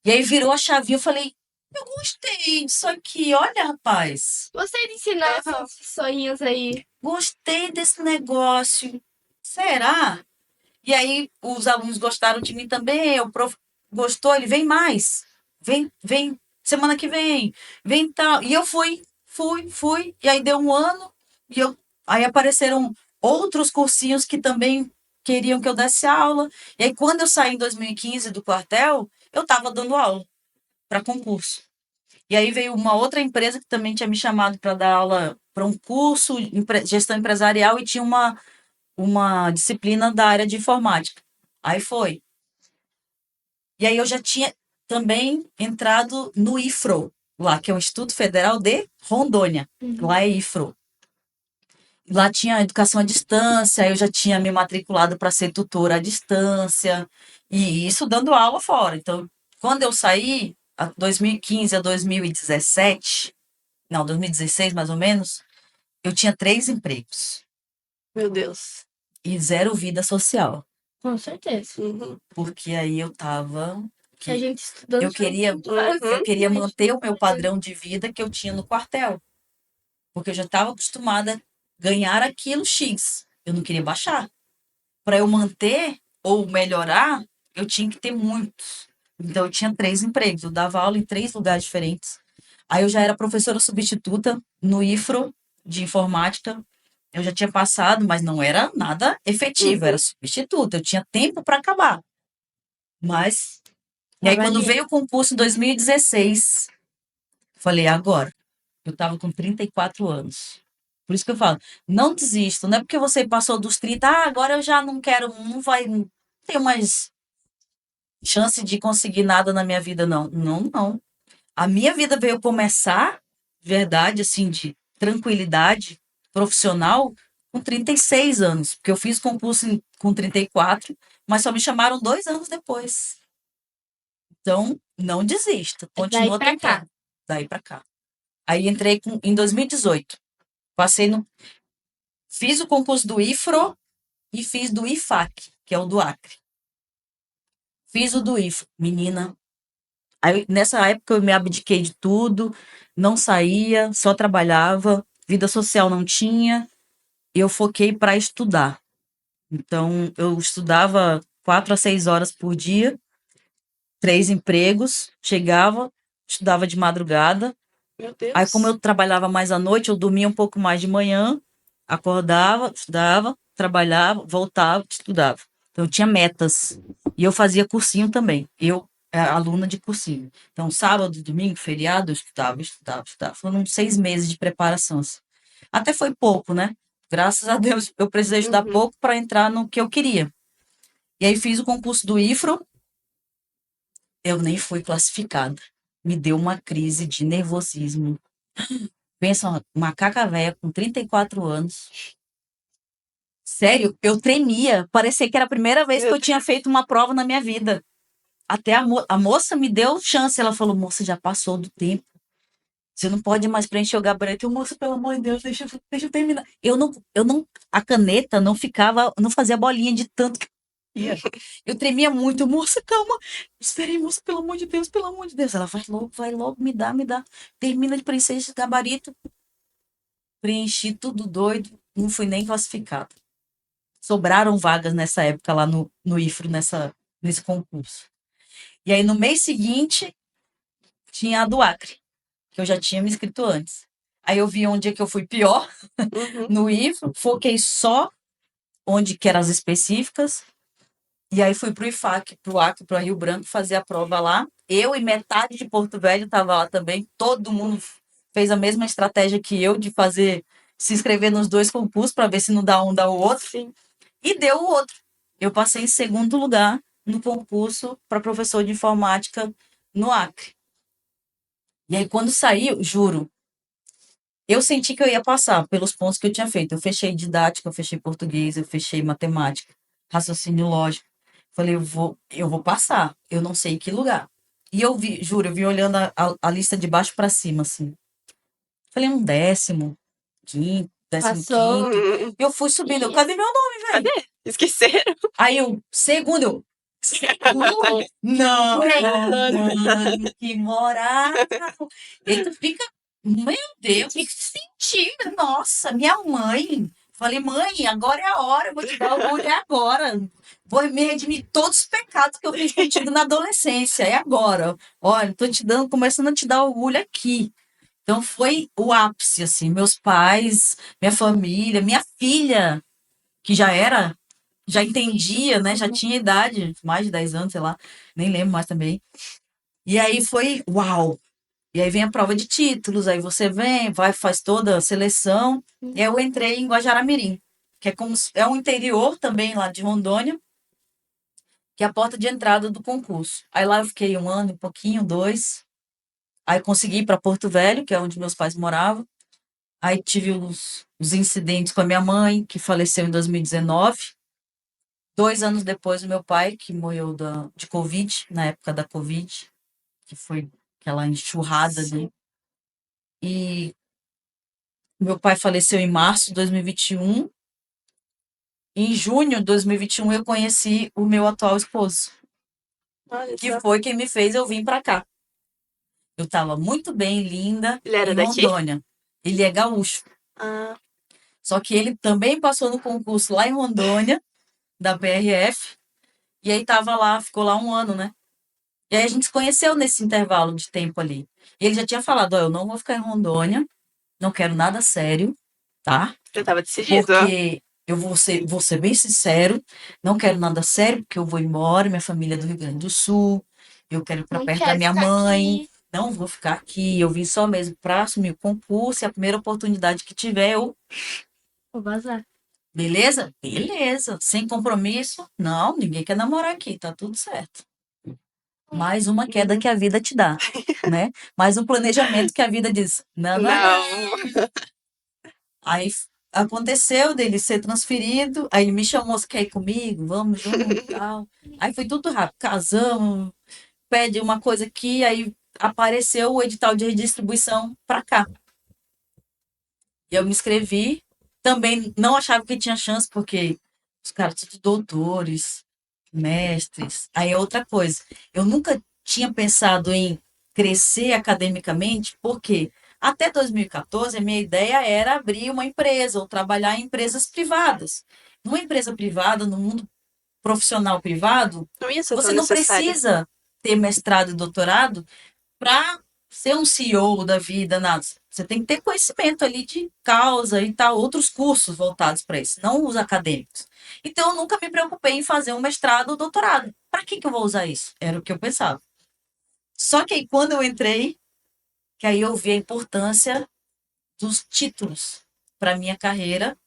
E aí virou a chavinha, eu falei, eu gostei disso aqui, olha, rapaz. Gostei de ensinar Aham. esses sonhos aí. Gostei desse negócio. Será? E aí os alunos gostaram de mim também, o prof gostou, ele vem mais. Vem semana que vem tal. E eu fui, e aí deu um ano, aí apareceram outros cursinhos que também queriam que eu desse aula. E aí quando eu saí em 2015 do quartel, eu estava dando aula para concurso. E aí veio uma outra empresa que também tinha me chamado para dar aula para um curso, gestão empresarial, e tinha uma disciplina da área de informática. Aí foi. E aí eu já tinha também entrado no IFRO, lá, que é o Instituto Federal de Rondônia. Lá é IFRO. Lá tinha educação à distância, eu já tinha me matriculado para ser tutora à distância, e isso dando aula fora. Então, quando eu saí, 2015 a 2017, não, 2016 mais ou menos, eu tinha 3 empregos Meu Deus. e 0 vida social. Com certeza. Porque aí eu tava. Que a gente estudando. Eu queria manter o meu padrão de vida que eu tinha no quartel. Porque eu já estava acostumada a ganhar aquilo X. Eu não queria baixar. Para eu manter ou melhorar, eu tinha que ter muitos. Então eu tinha 3 empregos. Eu dava aula em 3 lugares diferentes. Aí eu já era professora substituta no IFRO de informática. Eu já tinha passado, mas não era nada efetivo, era substituta. Eu tinha tempo para acabar. Mas. E aí, quando veio o concurso em 2016, falei, agora. Eu estava com 34 anos. Por isso que eu falo, não desista. Não é porque você passou dos 30, agora eu já não quero, não tenho mais chance de conseguir nada na minha vida, não. Não. A minha vida veio começar, verdade, assim, de tranquilidade profissional, com 36 anos. Porque eu fiz concurso com 34, mas só me chamaram 2 anos depois. Então, não desista. Continua Daí pra cá. tentando. Daí pra cá. Aí entrei em 2018. Fiz o concurso do IFRO e fiz do IFAC, que é o do Acre. Fiz o do IFRO. Menina, aí nessa época eu me abdiquei de tudo, não saía, só trabalhava, vida social não tinha, e eu foquei para estudar. Então, eu estudava 4 a 6 horas por dia, 3 empregos, chegava, estudava de madrugada. Meu Deus. Aí, como eu trabalhava mais à noite, eu dormia um pouco mais de manhã Acordava, estudava, trabalhava, voltava, estudava. Então, eu tinha metas. E eu fazia cursinho também. Eu era aluna de cursinho. Então, sábado, domingo, feriado, eu estudava, estudava, estudava. Foram uns 6 meses de preparação, assim. Até foi pouco, né? Graças a Deus, eu precisei estudar Uhum. pouco para entrar no que eu queria. E aí, fiz o concurso do IFRO. Eu nem fui classificada. Me deu uma crise de nervosismo. Pensa, uma macaca velha com 34 anos. Sério, eu tremia. Parecia que era a primeira vez que Meu eu tinha feito uma prova na minha vida. Até a moça me deu chance. Ela falou: moça, já passou do tempo. Você não pode mais preencher o gabarito. Eu, moça, pelo amor de Deus, deixa eu terminar. A caneta não ficava, não fazia bolinha de tanto que eu ia. Eu tremia muito. Moça, calma. Espera aí, moça, pelo amor de Deus, pelo amor de Deus. Ela vai logo, me dá, me dá. Termina de preencher esse gabarito. Preenchi tudo doido. Não fui nem classificada. Sobraram vagas nessa época lá no IFRO, nesse concurso. E aí, no mês seguinte, tinha a do Acre, que eu já tinha me inscrito antes. Aí eu vi onde é que eu fui pior Uhum. no IFRO, foquei só onde que eram as específicas, e aí fui pro IFAC, pro Acre, pro Rio Branco, fazer a prova lá. Eu e metade de Porto Velho tava lá também, todo mundo fez a mesma estratégia que eu, de se inscrever nos dois concursos, para ver se não dá um, dá o outro. Sim. E deu o outro. Eu passei em segundo lugar no concurso para professor de informática no Acre. E aí, quando saiu, juro, eu senti que eu ia passar pelos pontos que eu tinha feito. Eu fechei didática, eu fechei português, eu fechei matemática, raciocínio lógico. Falei, eu vou passar. Eu não sei em que lugar. E eu vi, juro, eu vi olhando a lista de baixo para cima, assim. Falei, um 15º, 15º. Uhum. Eu fui subindo. Cadê meu nome, velho? Cadê? Esqueceram? Aí eu, segundo, não, que moral. E tu fica, meu Deus, que sentido, nossa, minha mãe. Falei, mãe, agora é a hora, eu vou te dar orgulho, é agora. Vou me redimir todos os pecados que eu fiz contigo na adolescência, é agora. Olha, tô te dando, começando a te dar orgulho aqui. Então foi o ápice, assim, meus pais, minha família, minha filha, que já entendia, né? Já tinha idade, mais de 10 anos, sei lá, nem lembro mais também. E aí foi, uau! E aí vem a prova de títulos, aí você vem, vai, faz toda a seleção. E aí eu entrei em Guajará-Mirim, que é um interior também lá de Rondônia, que é a porta de entrada do concurso. Aí lá eu fiquei 1 ano, um pouquinho, 2. Aí consegui ir para Porto Velho, que é onde meus pais moravam. Aí tive os incidentes com a minha mãe, que faleceu em 2019. 2 anos depois, o meu pai, que morreu de Covid, na época da Covid, que foi aquela enxurrada, né? E meu pai faleceu em março de 2021. Em junho de 2021, eu conheci o meu atual esposo, Olha que só. foi quem me fez eu vir para cá. Eu estava muito bem, linda, Ele era em daqui? Rondônia. Ele é gaúcho. Ah, Só que ele também passou no concurso lá em Rondônia, da PRF, e aí tava lá, ficou lá 1 ano, né? E aí a gente se conheceu nesse intervalo de tempo ali. E ele já tinha falado, ó, eu não vou ficar em Rondônia, não quero nada sério, tá? eu tava decidido, ó. Porque eu vou ser bem sincero, não quero nada sério, porque eu vou embora, minha família é do Rio Grande do Sul, eu quero ir para Não perto da quero minha ficar mãe, aqui. não vou ficar aqui, eu vim só mesmo para assumir o concurso e a primeira oportunidade que tiver, eu Vou vazar. beleza? Beleza. Sem compromisso? Não, ninguém quer namorar aqui, tá tudo certo. Mais uma queda que a vida te dá, né? Mais um planejamento que a vida diz, não, não, não. Não. Aí aconteceu dele ser transferido, aí ele me chamou, você quer ir comigo? Vamos junto, tal. Aí foi tudo rápido, casamos, pede uma coisa aqui, aí apareceu o edital de redistribuição para cá. E eu me inscrevi, também não achava que tinha chance, porque os caras tudo doutores, mestres. Aí é outra coisa. Eu nunca tinha pensado em crescer academicamente, porque até 2014 a minha ideia era abrir uma empresa ou trabalhar em empresas privadas. Numa empresa privada, no mundo profissional privado, Não ia ser tão você não necessário. precisa ter mestrado e doutorado para ser um CEO da vida, nada. Você tem que ter conhecimento ali de causa e tal, outros cursos voltados para isso, não os acadêmicos. Então, eu nunca me preocupei em fazer um mestrado ou doutorado. Para que eu vou usar isso? Era o que eu pensava. Só que aí, quando eu entrei, que aí eu vi a importância dos títulos para minha carreira,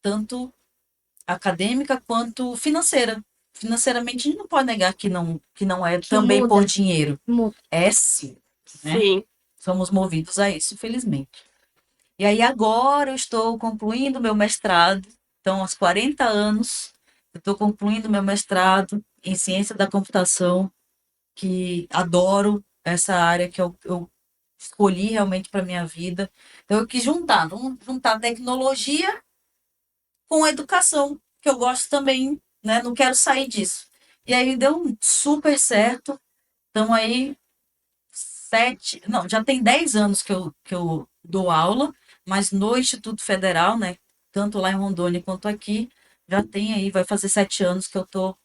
tanto acadêmica quanto financeira. Financeiramente, a gente não pode negar que não é Que também muda. por dinheiro. Muda. É sim, né? Sim. Somos movidos a isso, infelizmente. E aí agora eu estou concluindo meu mestrado. Então, aos 40 anos, eu estou concluindo meu mestrado em ciência da computação, que adoro essa área que eu escolhi realmente para minha vida. Então, eu quis vamos juntar tecnologia com a educação, que eu gosto também, né? Não quero sair disso. E aí deu super certo. Estamos aí não, já tem 10 anos que eu dou aula, mas no Instituto Federal, né? Tanto lá em Rondônia quanto aqui, já tem aí, vai fazer 7 anos que eu estou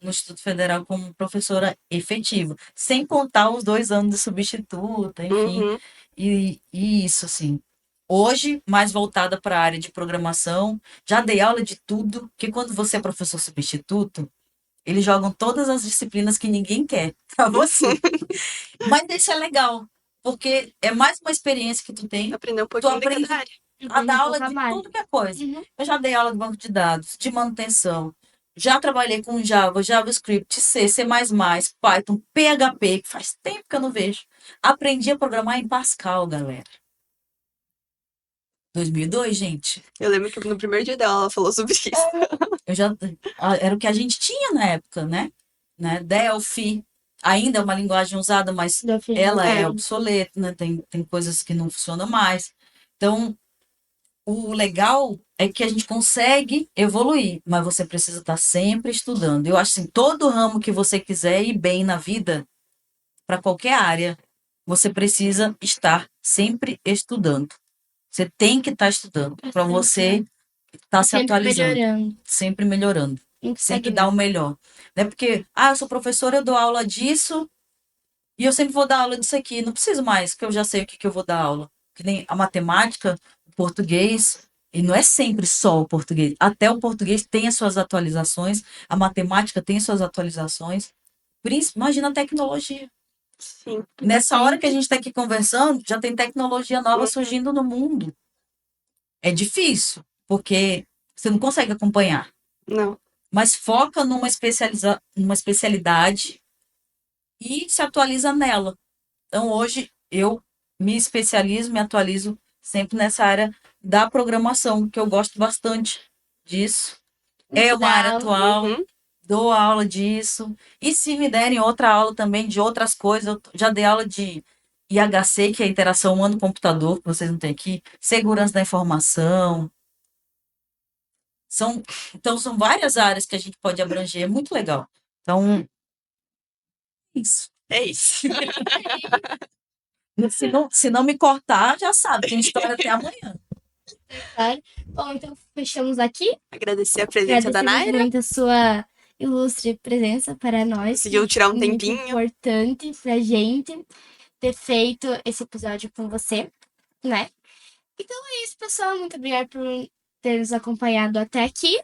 no Instituto Federal como professora efetiva, sem contar os 2 anos de substituta, enfim, Uhum. e isso, assim. Hoje, mais voltada para a área de programação, já dei aula de tudo, que quando você é professor substituto, eles jogam todas as disciplinas que ninguém quer para você. Mas isso é legal, porque é mais uma experiência que tu tem. Aprender um Tu pouquinho de aprende cada área. a dar aula pouco a de mais. tudo que é coisa. Uhum. Eu já dei aula de banco de dados, de manutenção. Já trabalhei com Java, JavaScript, C, C++, Python, PHP, que faz tempo que eu não vejo. Aprendi a programar em Pascal, galera. 2002, gente. Eu lembro que no primeiro dia dela ela falou sobre isso. Eu já era o que a gente tinha na época, né? Delphi ainda é uma linguagem usada, mas ela é obsoleta, né? Tem coisas que não funcionam mais. Então, o legal é que a gente consegue evoluir, mas você precisa estar sempre estudando. Eu acho assim, todo ramo que você quiser ir bem na vida, para qualquer área, você precisa estar sempre estudando. Você tem que estar estudando para você estar se Sempre atualizando, melhorando. sempre melhorando. Tem que Instagram. dar o melhor. Não é porque, eu sou professora, eu dou aula disso e eu sempre vou dar aula disso aqui. Não preciso mais, porque eu já sei o que eu vou dar aula. Que nem a matemática, o português, e não é sempre só o português. Até o português tem as suas atualizações, a matemática tem as suas atualizações. Imagina a tecnologia. Sim. Nessa hora que a gente está aqui conversando, já tem tecnologia nova surgindo no mundo. É difícil, porque você não consegue acompanhar. Não. Mas foca numa especialidade e se atualiza nela. Então, hoje, eu me especializo, me atualizo sempre nessa área da programação, que eu gosto bastante disso. É uma área atual, Uhum. dou aula disso. E se me derem outra aula também de outras coisas, eu já dei aula de IHC, que é interação humano-computador, que vocês não têm aqui, segurança da informação. Então, são várias áreas que a gente pode abranger, é muito legal. Então, isso. É isso. Se não me cortar, já sabe, tem história até amanhã. Claro. Bom, então fechamos aqui. Agradecer a presença da Agradecemos Naira. muito a sua ilustre presença para nós. Conseguiu tirar um Muito tempinho. importante pra gente ter feito esse episódio com você, né? Então é isso, pessoal. Muito obrigada por ter nos acompanhado até aqui.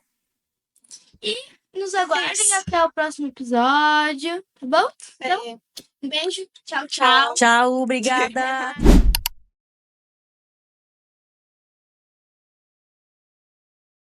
E nos aguardem até o próximo episódio, tá bom? Então, um beijo. Tchau, tchau. Tchau, obrigada.